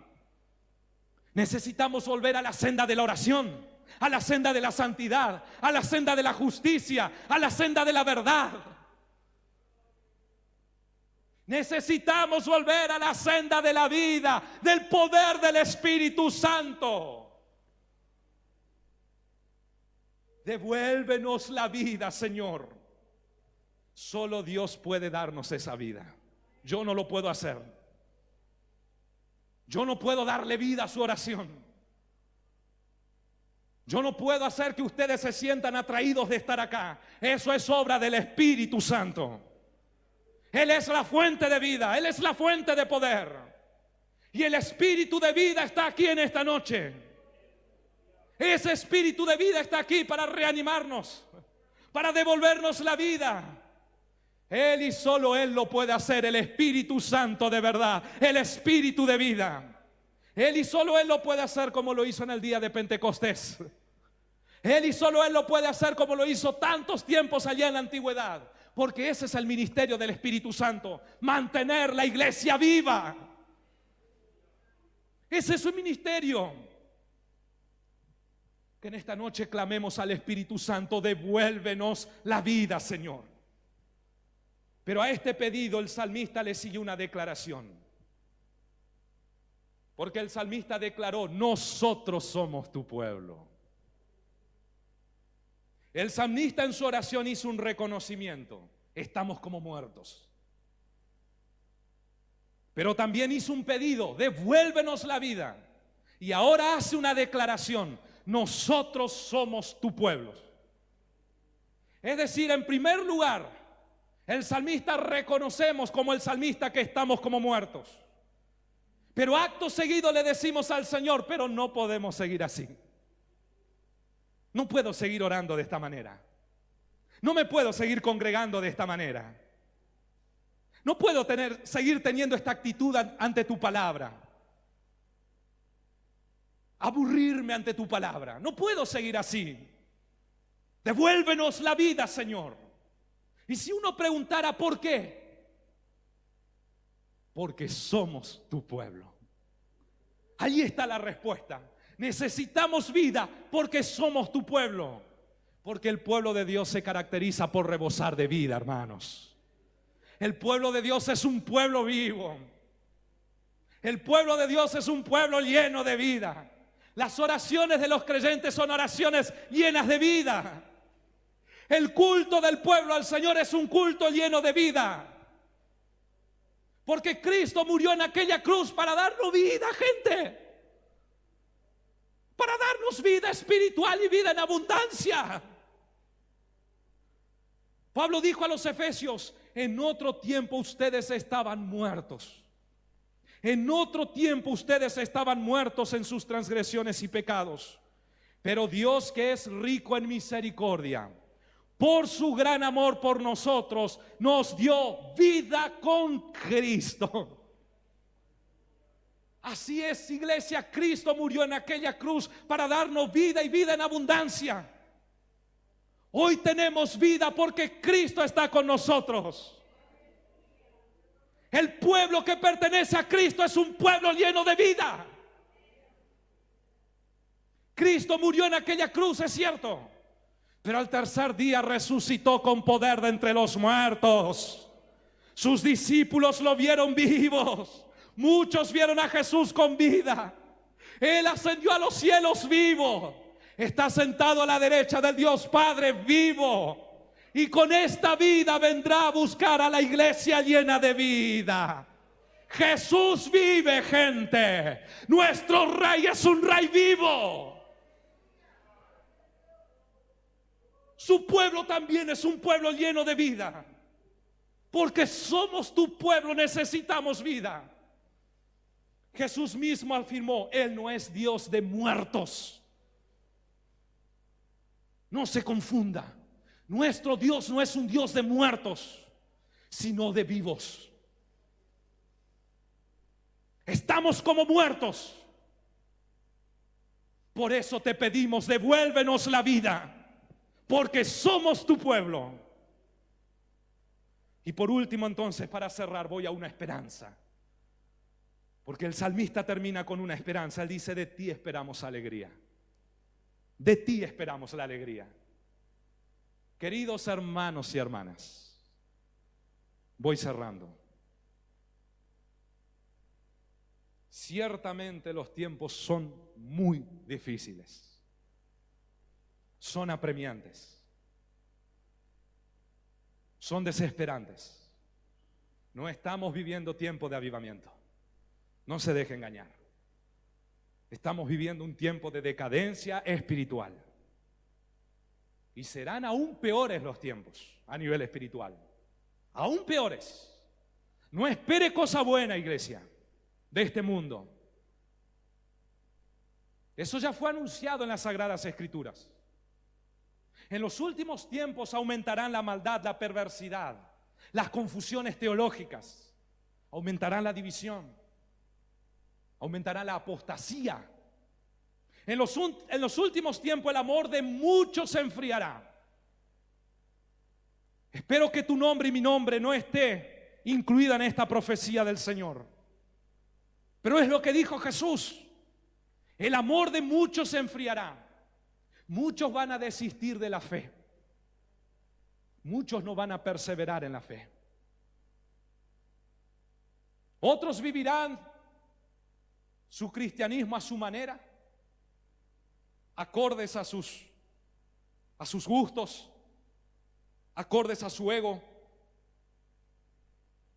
Speaker 1: Necesitamos volver a la senda de la oración, a la senda de la santidad, a la senda de la justicia, a la senda de la verdad. Necesitamos volver a la senda de la vida, del poder del Espíritu Santo. Devuélvenos la vida, Señor. Solo Dios puede darnos esa vida. Yo no lo puedo hacer. Yo no puedo darle vida a su oración. Yo no puedo hacer que ustedes se sientan atraídos de estar acá. Eso es obra del Espíritu Santo. Él es la fuente de vida, Él es la fuente de poder. Y el Espíritu de vida está aquí en esta noche. Ese Espíritu de vida está aquí para reanimarnos, para devolvernos la vida. Él y solo Él lo puede hacer, el Espíritu Santo de verdad, el Espíritu de vida. Él y solo Él lo puede hacer como lo hizo en el día de Pentecostés. Él y solo Él lo puede hacer como lo hizo tantos tiempos allá en la antigüedad. Porque ese es el ministerio del Espíritu Santo, mantener la iglesia viva. Ese es su ministerio. Que en esta noche clamemos al Espíritu Santo, devuélvenos la vida, Señor. Pero a este pedido el salmista le sigue una declaración. Porque el salmista declaró: nosotros somos tu pueblo. El salmista en su oración hizo un reconocimiento: estamos como muertos. Pero también hizo un pedido: devuélvenos la vida. Y ahora hace una declaración: nosotros somos tu pueblo. Es decir, en primer lugar, el salmista reconocemos como el salmista que estamos como muertos. Pero acto seguido le decimos al Señor: pero no podemos seguir así. No puedo seguir orando de esta manera. No me puedo seguir congregando de esta manera. No puedo seguir teniendo esta actitud ante tu palabra. Aburrirme ante tu palabra. No puedo seguir así. Devuélvenos la vida, Señor. Y si uno preguntara ¿por qué? Porque somos tu pueblo. Ahí está la respuesta. Necesitamos vida porque somos tu pueblo. Porque el pueblo de Dios se caracteriza por rebosar de vida, hermanos. El pueblo de Dios es un pueblo vivo. El pueblo de Dios es un pueblo lleno de vida. Las oraciones de los creyentes son oraciones llenas de vida. El culto del pueblo al Señor es un culto lleno de vida. Porque Cristo murió en aquella cruz para darnos vida, gente. Para darnos vida espiritual y vida en abundancia. Pablo dijo a los efesios: en otro tiempo ustedes estaban muertos. En otro tiempo ustedes estaban muertos en sus transgresiones y pecados. Pero Dios, que es rico en misericordia, por su gran amor por nosotros, nos dio vida con Cristo. Así es, iglesia, Cristo murió en aquella cruz para darnos vida y vida en abundancia. Hoy tenemos vida porque Cristo está con nosotros. El pueblo que pertenece a Cristo es un pueblo lleno de vida. Cristo murió en aquella cruz, es cierto, pero al tercer día resucitó con poder de entre los muertos. Sus discípulos lo vieron vivos. Muchos vieron a Jesús con vida. Él ascendió a los cielos vivo. Está sentado a la derecha del Dios Padre vivo. Y con esta vida vendrá a buscar a la iglesia llena de vida. Jesús vive, gente. Nuestro Rey es un Rey vivo. Su pueblo también es un pueblo lleno de vida. Porque somos tu pueblo, necesitamos vida. Jesús mismo afirmó: Él no es Dios de muertos. No se confunda. Nuestro Dios no es un Dios de muertos, sino de vivos.
Speaker 2: Estamos como muertos. Por eso te pedimos, devuélvenos la vida, porque somos tu pueblo. Y por último, entonces, para cerrar, voy a una esperanza. Porque el salmista termina con una esperanza. Él dice: de ti esperamos alegría. De ti esperamos la alegría. Queridos hermanos y hermanas, voy cerrando. Ciertamente los tiempos son muy difíciles, son apremiantes, son desesperantes. No estamos viviendo tiempo de avivamiento, no se deje engañar. Estamos viviendo un tiempo de decadencia espiritual. Y serán aún peores los tiempos a nivel espiritual. Aún peores. No espere cosa buena, iglesia, de este mundo. Eso ya fue anunciado en las Sagradas Escrituras. En los últimos tiempos aumentarán la maldad, la perversidad, las confusiones teológicas. Aumentarán la división. Aumentará la apostasía. En los últimos tiempos el amor de muchos se enfriará. Espero que tu nombre y mi nombre no esté incluida en esta profecía del Señor. Pero es lo que dijo Jesús. El amor de muchos se enfriará. Muchos van a desistir de la fe. Muchos no van a perseverar en la fe. Otros vivirán su cristianismo a su manera, acordes a sus gustos, acordes a su ego.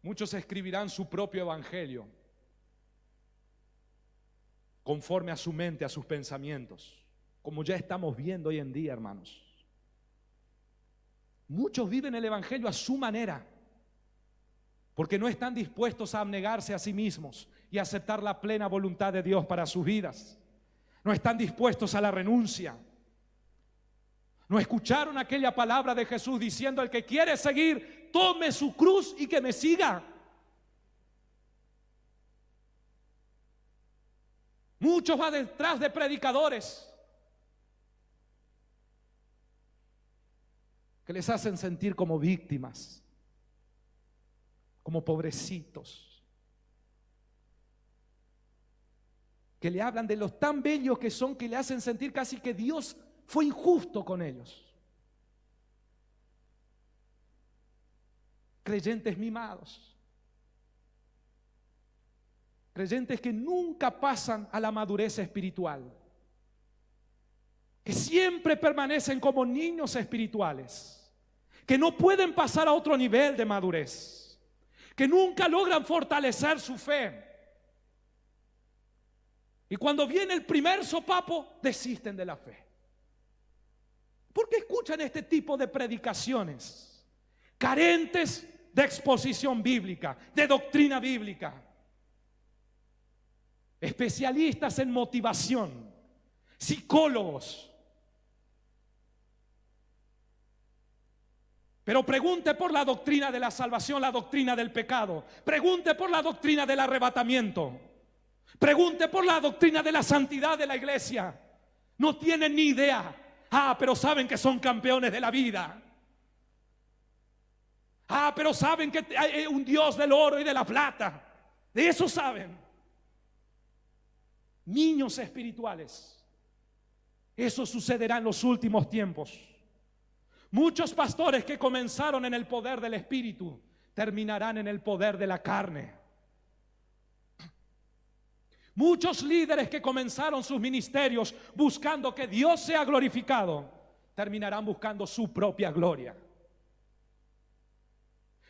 Speaker 2: Muchos escribirán su propio evangelio conforme a su mente, a sus pensamientos, como ya estamos viendo hoy en día, hermanos. Muchos viven el evangelio a su manera, porque no están dispuestos a abnegarse a sí mismos y aceptar la plena voluntad de Dios para sus vidas. No están dispuestos a la renuncia. No escucharon aquella palabra de Jesús diciendo: el que quiere seguir, tome su cruz y que me siga. Muchos van detrás de predicadores que les hacen sentir como víctimas, como pobrecitos, que le hablan de los tan bellos que son, que le hacen sentir casi que Dios fue injusto con ellos. Creyentes mimados, creyentes que nunca pasan a la madurez espiritual, que siempre permanecen como niños espirituales, que no pueden pasar a otro nivel de madurez, que nunca logran fortalecer su fe. Y cuando viene el primer sopapo, desisten de la fe. ¿Por qué escuchan este tipo de predicaciones carentes de exposición bíblica, de doctrina bíblica? Especialistas en motivación, psicólogos. Pero pregunte por la doctrina de la salvación, la doctrina del pecado. Pregunte por la doctrina del arrebatamiento. Pregunte por la doctrina de la santidad de la iglesia. No tienen ni idea. Pero saben que son campeones de la vida. Pero saben que hay un Dios del oro y de la plata. De eso saben. Niños espirituales. Eso sucederá en los últimos tiempos. Muchos pastores que comenzaron en el poder del Espíritu terminarán en el poder de la carne. Muchos líderes que comenzaron sus ministerios buscando que Dios sea glorificado terminarán buscando su propia gloria.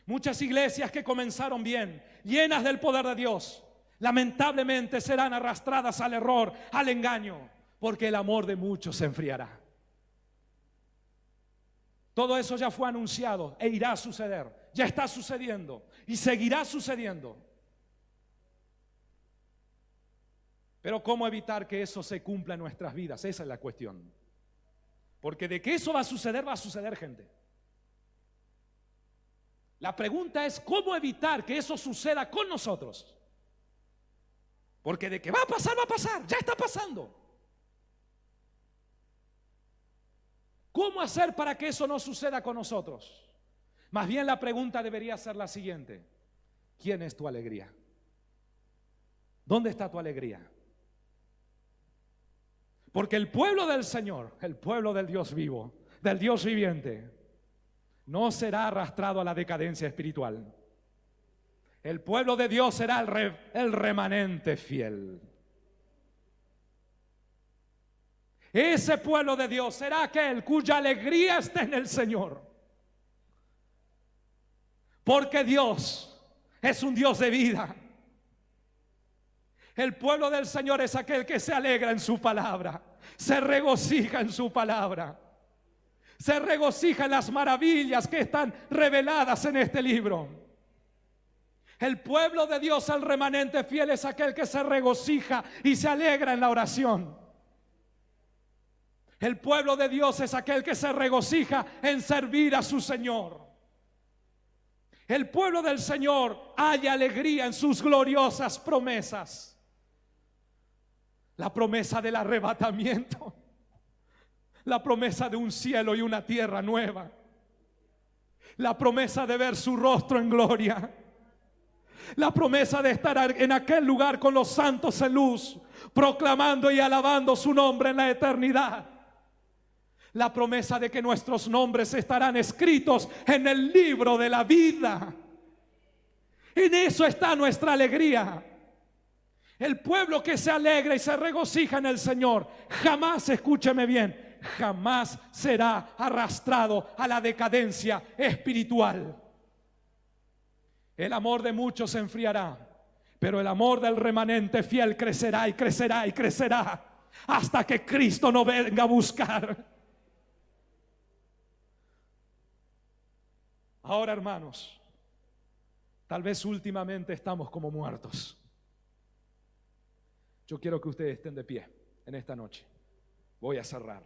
Speaker 2: Muchas iglesias que comenzaron bien, llenas del poder de Dios, lamentablemente serán arrastradas al error, al engaño, porque el amor de muchos se enfriará. Todo eso ya fue anunciado e irá a suceder. Ya está sucediendo y seguirá sucediendo. Pero ¿cómo evitar que eso se cumpla en nuestras vidas? Esa es la cuestión. Porque de que eso va a suceder, gente. La pregunta es: ¿cómo evitar que eso suceda con nosotros? Porque de que va a pasar, ya está pasando. ¿Cómo hacer para que eso no suceda con nosotros? Más bien la pregunta debería ser la siguiente: ¿quién es tu alegría? ¿Dónde está tu alegría? Porque el pueblo del Señor, el pueblo del Dios vivo, del Dios viviente, no será arrastrado a la decadencia espiritual. El pueblo de Dios será el remanente fiel. Ese pueblo de Dios será aquel cuya alegría está en el Señor. Porque Dios es un Dios de vida. El pueblo del Señor es aquel que se alegra en su palabra, se regocija en su palabra, se regocija en las maravillas que están reveladas en este libro. El pueblo de Dios, el remanente fiel, es aquel que se regocija y se alegra en la oración. El pueblo de Dios es aquel que se regocija en servir a su Señor. El pueblo del Señor halla alegría en sus gloriosas promesas. La promesa del arrebatamiento, la promesa de un cielo y una tierra nueva, la promesa de ver su rostro en gloria, la promesa de estar en aquel lugar con los santos en luz, proclamando y alabando su nombre en la eternidad. La promesa de que nuestros nombres estarán escritos en el libro de la vida. En eso está nuestra alegría. El pueblo que se alegra y se regocija en el Señor jamás, escúcheme bien, jamás será arrastrado a la decadencia espiritual. El amor de muchos se enfriará, pero el amor del remanente fiel crecerá y crecerá y crecerá hasta que Cristo no venga a buscar. Ahora, hermanos, tal vez últimamente estamos como muertos. Yo quiero que ustedes estén de pie en esta noche. Voy a cerrar.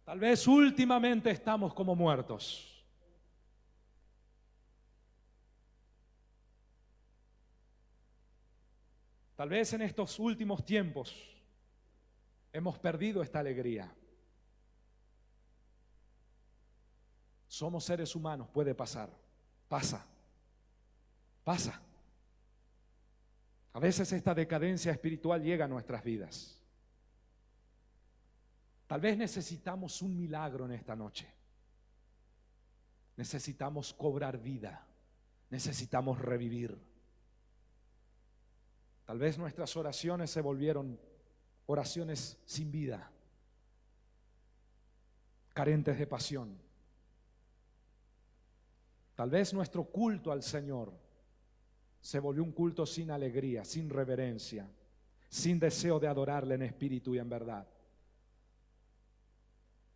Speaker 2: Tal vez últimamente estamos como muertos. Tal vez en estos últimos tiempos hemos perdido esta alegría. Somos seres humanos, puede pasar. Pasa. A veces esta decadencia espiritual llega a nuestras vidas. Tal vez necesitamos un milagro en esta noche. Necesitamos cobrar vida. Necesitamos revivir. Tal vez nuestras oraciones se volvieron oraciones sin vida, carentes de pasión. Tal vez nuestro culto al Señor se volvió un culto sin alegría, sin reverencia, sin deseo de adorarle en espíritu y en verdad.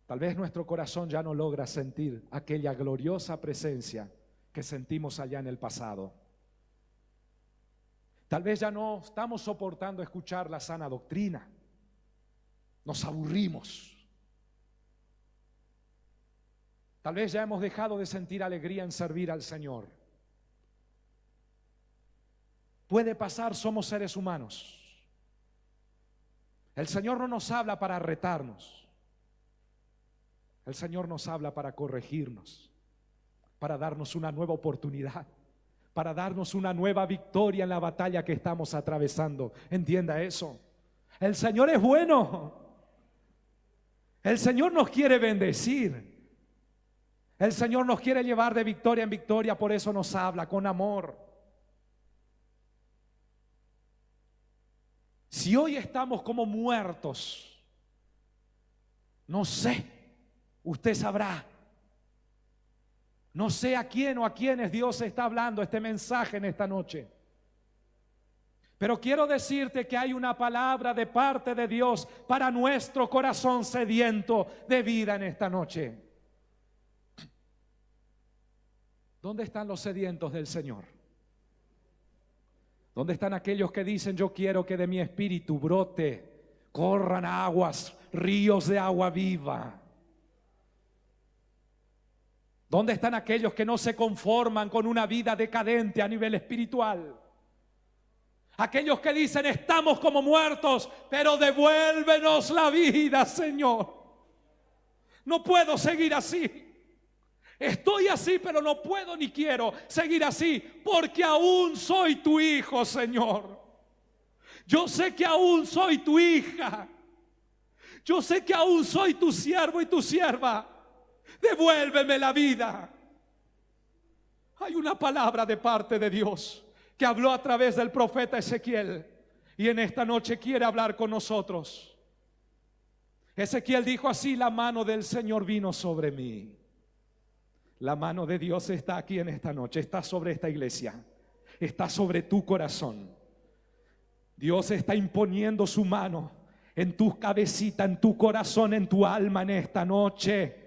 Speaker 2: Tal vez nuestro corazón ya no logra sentir aquella gloriosa presencia que sentimos allá en el pasado. Tal vez ya no estamos soportando escuchar la sana doctrina. Nos aburrimos. Tal vez ya hemos dejado de sentir alegría en servir al Señor. Puede pasar, somos seres humanos. El Señor no nos habla para retarnos. El Señor nos habla para corregirnos, para darnos una nueva oportunidad, para darnos una nueva victoria en la batalla que estamos atravesando. Entienda eso. El Señor es bueno. El Señor nos quiere bendecir. El Señor nos quiere llevar de victoria en victoria, por eso nos habla con amor. Si hoy estamos como muertos, no sé, usted sabrá. No sé a quién o a quiénes Dios está hablando este mensaje en esta noche. Pero quiero decirte que hay una palabra de parte de Dios para nuestro corazón sediento de vida en esta noche. ¿Dónde están los sedientos del Señor? ¿Dónde están aquellos que dicen: yo quiero que de mi espíritu brote, corran aguas, ríos de agua viva? ¿Dónde están aquellos que no se conforman con una vida decadente a nivel espiritual? Aquellos que dicen estamos como muertos, pero devuélvenos la vida, Señor. No puedo seguir así. Estoy así, pero no puedo ni quiero seguir así, porque aún soy tu hijo, Señor. Yo sé que aún soy tu hija. Yo sé que aún soy tu siervo y tu sierva. Devuélveme la vida. Hay una palabra de parte de Dios que habló a través del profeta Ezequiel, y en esta noche quiere hablar con nosotros. Ezequiel dijo así: la mano del Señor vino sobre mí. La mano de Dios está aquí en esta noche, está sobre esta iglesia, está sobre tu corazón. Dios está imponiendo su mano en tu cabecita, en tu corazón, en tu alma en esta noche.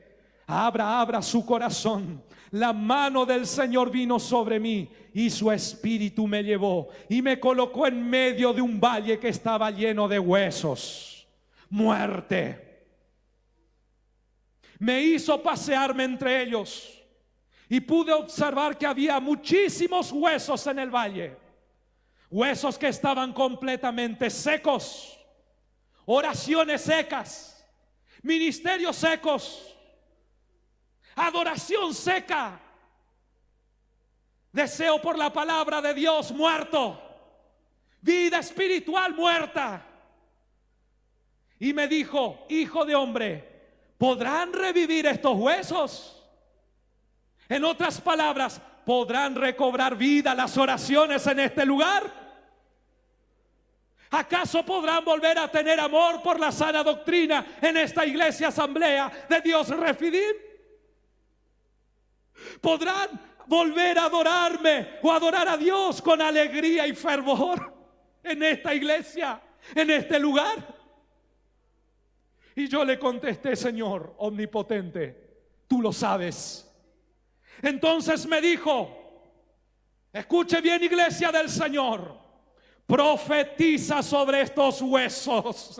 Speaker 2: Abra su corazón. La mano del Señor vino sobre mí y su espíritu me llevó y me colocó en medio de un valle que estaba lleno de huesos. Muerte. Me hizo pasearme entre ellos y pude observar que había muchísimos huesos en el valle. Huesos que estaban completamente secos. Oraciones secas. Ministerios secos. Adoración seca. Deseo por la palabra de Dios muerto. Vida espiritual muerta. Y me dijo: hijo de hombre, ¿podrán revivir estos huesos? En otras palabras, ¿podrán recobrar vida las oraciones en este lugar? ¿Acaso podrán volver a tener amor por la sana doctrina en esta iglesia asamblea de Dios Refidim? ¿Podrán volver a adorarme o adorar a Dios con alegría y fervor en esta iglesia, en este lugar? Y yo le contesté: Señor omnipotente, tú lo sabes. Entonces me dijo: escuche bien, iglesia del Señor, profetiza sobre estos huesos.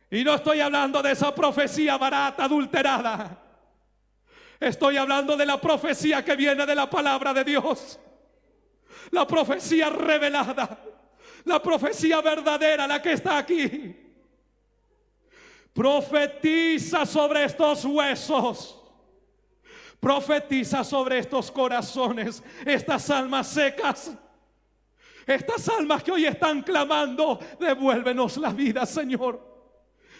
Speaker 2: Y no estoy hablando de esa profecía barata, adulterada. Estoy hablando de la profecía que viene de la palabra de Dios. La profecía revelada. La profecía verdadera, la que está aquí. Profetiza sobre estos huesos. Profetiza sobre estos corazones, estas almas secas, estas almas que hoy están clamando: devuélvenos la vida, Señor.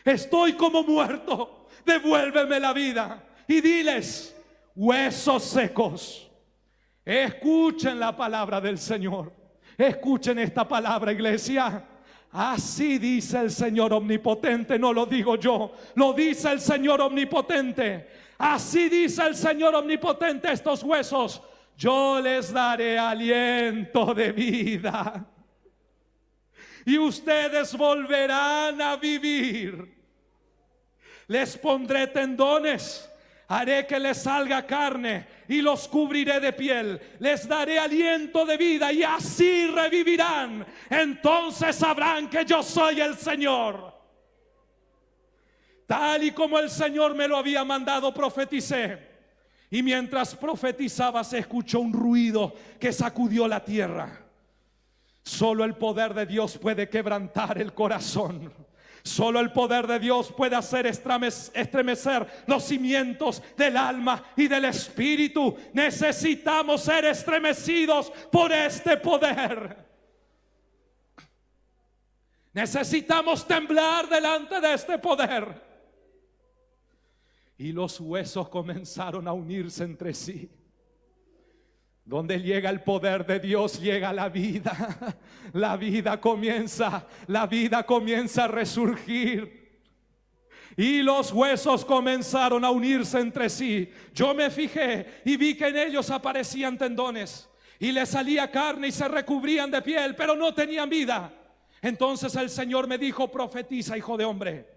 Speaker 2: Estoy como muerto, devuélveme la vida. Y diles: huesos secos, escuchen la palabra del Señor. Escuchen esta palabra, iglesia. Así dice el Señor omnipotente, no lo digo yo, lo dice el Señor omnipotente. Así dice el Señor omnipotente: estos huesos yo les daré aliento de vida y ustedes volverán a vivir. Les pondré tendones, haré que les salga carne y los cubriré de piel. Les daré aliento de vida y así revivirán. Entonces sabrán que yo soy el Señor. Tal y como el Señor me lo había mandado, profeticé. Y mientras profetizaba se escuchó un ruido que sacudió la tierra. Solo el poder de Dios puede quebrantar el corazón. Solo el poder de Dios puede hacer estremecer los cimientos del alma y del espíritu. Necesitamos ser estremecidos por este poder. Necesitamos temblar delante de este poder. Y los huesos comenzaron a unirse entre sí. Donde llega el poder de Dios, llega la vida. La vida comienza a resurgir. Y los huesos comenzaron a unirse entre sí. Yo me fijé y vi que en ellos aparecían tendones y les salía carne y se recubrían de piel, pero no tenían vida. Entonces el Señor me dijo: profetiza, hijo de hombre,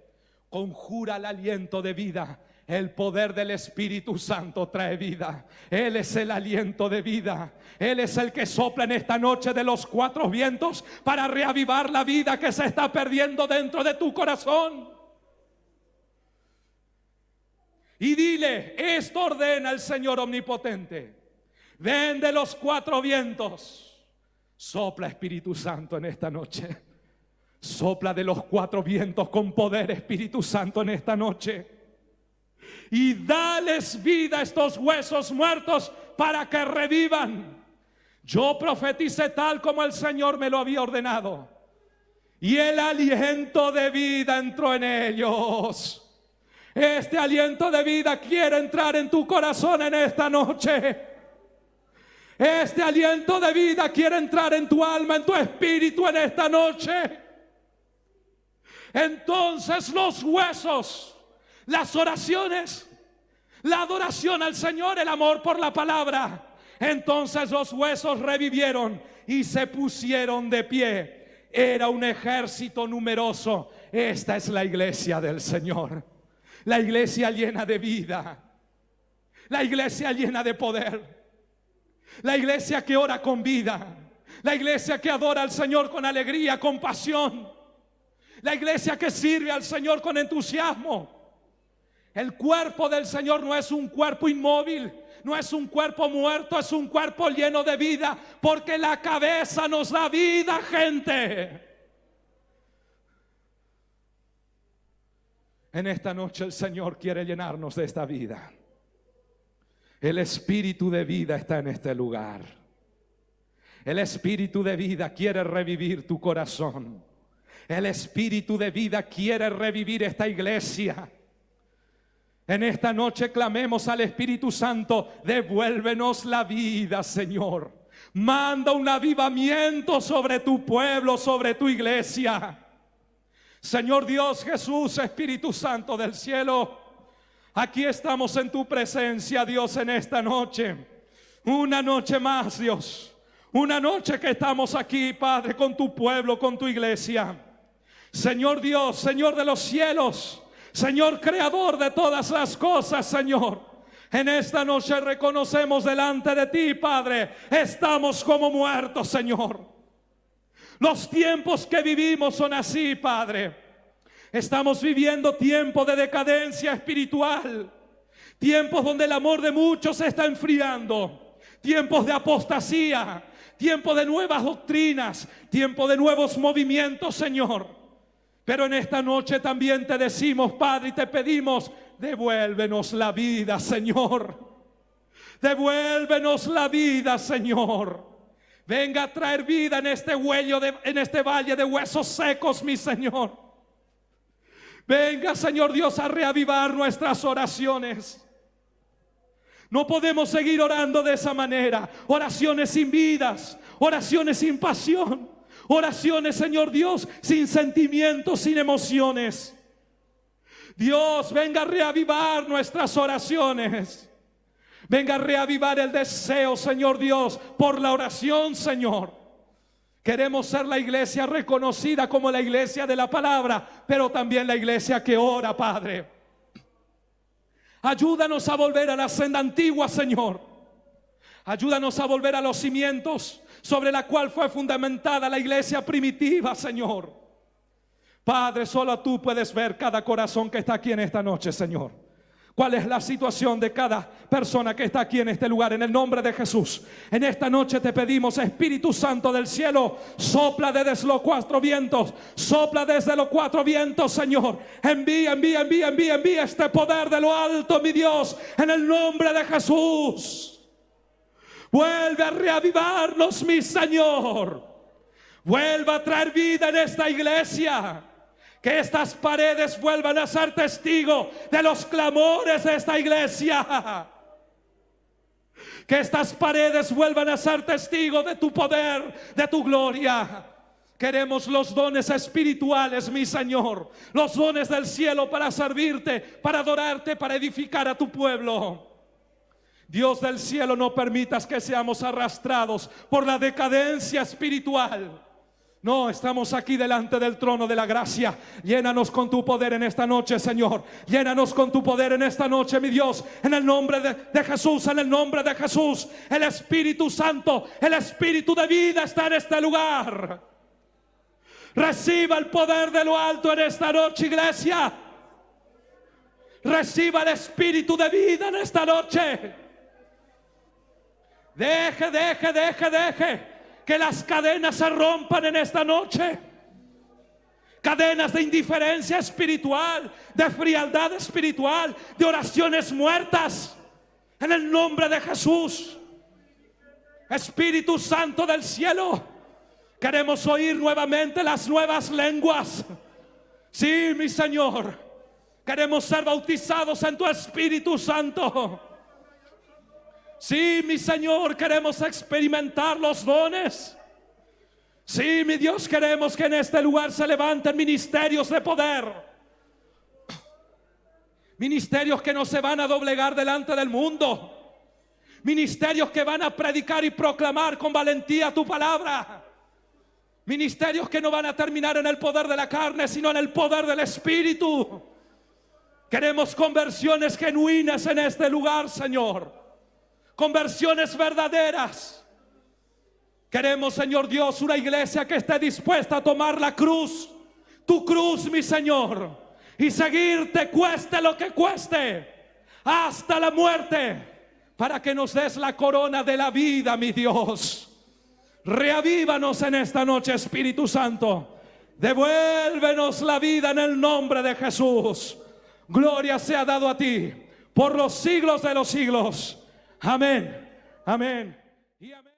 Speaker 2: conjura el aliento de vida. El poder del Espíritu Santo trae vida. Él es el aliento de vida. Él es el que sopla en esta noche de los cuatro vientos para reavivar la vida que se está perdiendo dentro de tu corazón. Y dile: esto ordena el Señor omnipotente. Ven de los cuatro vientos, Sopla, Espíritu Santo, en esta noche. Sopla de los cuatro vientos con poder, Espíritu Santo, en esta noche. Y dales vida a estos huesos muertos para que revivan. Yo profeticé tal como el Señor me lo había ordenado. Y el aliento de vida entró en ellos. Este aliento de vida quiere entrar en tu corazón en esta noche. Este aliento de vida quiere entrar en tu alma, en tu espíritu en esta noche. Entonces los huesos, las oraciones, la adoración al Señor, el amor por la palabra. Entonces los huesos revivieron y se pusieron de pie. Era un ejército numeroso. Esta es la iglesia del Señor. La iglesia llena de vida. La iglesia llena de poder. La iglesia que ora con vida. La iglesia que adora al Señor con alegría, con pasión. La iglesia que sirve al Señor con entusiasmo. El cuerpo del Señor no es un cuerpo inmóvil, no es un cuerpo muerto, es un cuerpo lleno de vida, porque la cabeza nos da vida, gente. En esta noche el Señor quiere llenarnos de esta vida. El espíritu de vida está en este lugar. El espíritu de vida quiere revivir tu corazón. El espíritu de vida quiere revivir esta iglesia. En esta noche clamemos al Espíritu Santo: devuélvenos la vida, Señor. Manda un avivamiento sobre tu pueblo, sobre tu iglesia. Señor Dios Jesús, Espíritu Santo del cielo, aquí estamos en tu presencia, Dios, en esta noche. Una noche más, Dios. Una noche que estamos aquí, Padre, con tu pueblo, con tu iglesia. Señor Dios, Señor de los cielos, Señor creador de todas las cosas, Señor, en esta noche reconocemos delante de ti, Padre, estamos como muertos, Señor. Los tiempos que vivimos son así, Padre. Estamos viviendo tiempos de decadencia espiritual, tiempos donde el amor de muchos se está enfriando, tiempos de apostasía, tiempos de nuevas doctrinas, tiempos de nuevos movimientos, Señor. Pero en esta noche también te decimos, Padre, y te pedimos: devuélvenos la vida, Señor. Devuélvenos la vida, Señor. Venga a traer vida en este valle de huesos secos, mi Señor. Venga, Señor Dios, a reavivar nuestras oraciones. No podemos seguir orando de esa manera. Oraciones sin vidas, oraciones sin pasión. Oraciones, Señor Dios, sin sentimientos, sin emociones. Dios, venga a reavivar nuestras oraciones. Venga a reavivar el deseo, Señor Dios, por la oración, Señor. Queremos ser la iglesia reconocida como la iglesia de la palabra, pero también la iglesia que ora, Padre. Ayúdanos a volver a la senda antigua, Señor. Ayúdanos a volver a los cimientos sobre la cual fue fundamentada la iglesia primitiva, Señor. Padre, solo tú puedes ver cada corazón que está aquí en esta noche, Señor. ¿Cuál es la situación de cada persona que está aquí en este lugar? En el nombre de Jesús, en esta noche te pedimos, Espíritu Santo del cielo, sopla desde los cuatro vientos. Sopla desde los cuatro vientos, Señor. Envía este poder de lo alto, mi Dios, en el nombre de Jesús. Vuelve a reavivarnos, mi Señor. Vuelva a traer vida en esta iglesia. Que estas paredes vuelvan a ser testigo de los clamores de esta iglesia. Que estas paredes vuelvan a ser testigo de tu poder, de tu gloria. Queremos los dones espirituales, mi Señor. Los dones del cielo para servirte, para adorarte, para edificar a tu pueblo. Dios del cielo, no permitas que seamos arrastrados por la decadencia espiritual. No, estamos aquí delante del trono de la gracia. Llénanos con tu poder en esta noche, Señor. Llénanos con tu poder en esta noche, mi Dios. En el nombre de Jesús, en el nombre de Jesús. El Espíritu Santo, el Espíritu de vida está en este lugar. Reciba el poder de lo alto en esta noche, iglesia. Reciba el Espíritu de vida en esta noche. Deje Que las cadenas se rompan en esta noche. Cadenas de indiferencia espiritual, de frialdad espiritual, de oraciones muertas. En el nombre de Jesús. Espíritu Santo del cielo, queremos oír nuevamente las nuevas lenguas. Sí, mi Señor, queremos ser bautizados en tu Espíritu Santo. Sí, mi Señor, queremos experimentar los dones. Sí, mi Dios, queremos que en este lugar se levanten ministerios de poder. Ministerios que no se van a doblegar delante del mundo. Ministerios que van a predicar y proclamar con valentía tu palabra. Ministerios que no van a terminar en el poder de la carne, sino en el poder del Espíritu. Queremos conversiones genuinas en este lugar, Señor. Conversiones verdaderas. Queremos, Señor Dios, una iglesia que esté dispuesta a tomar la cruz. Tu cruz, mi Señor. Y seguirte cueste lo que cueste. Hasta la muerte. Para que nos des la corona de la vida, mi Dios. Reavívanos en esta noche, Espíritu Santo. Devuélvenos la vida en el nombre de Jesús. Gloria sea dado a ti por los siglos de los siglos. Amén. Amén. Y amén.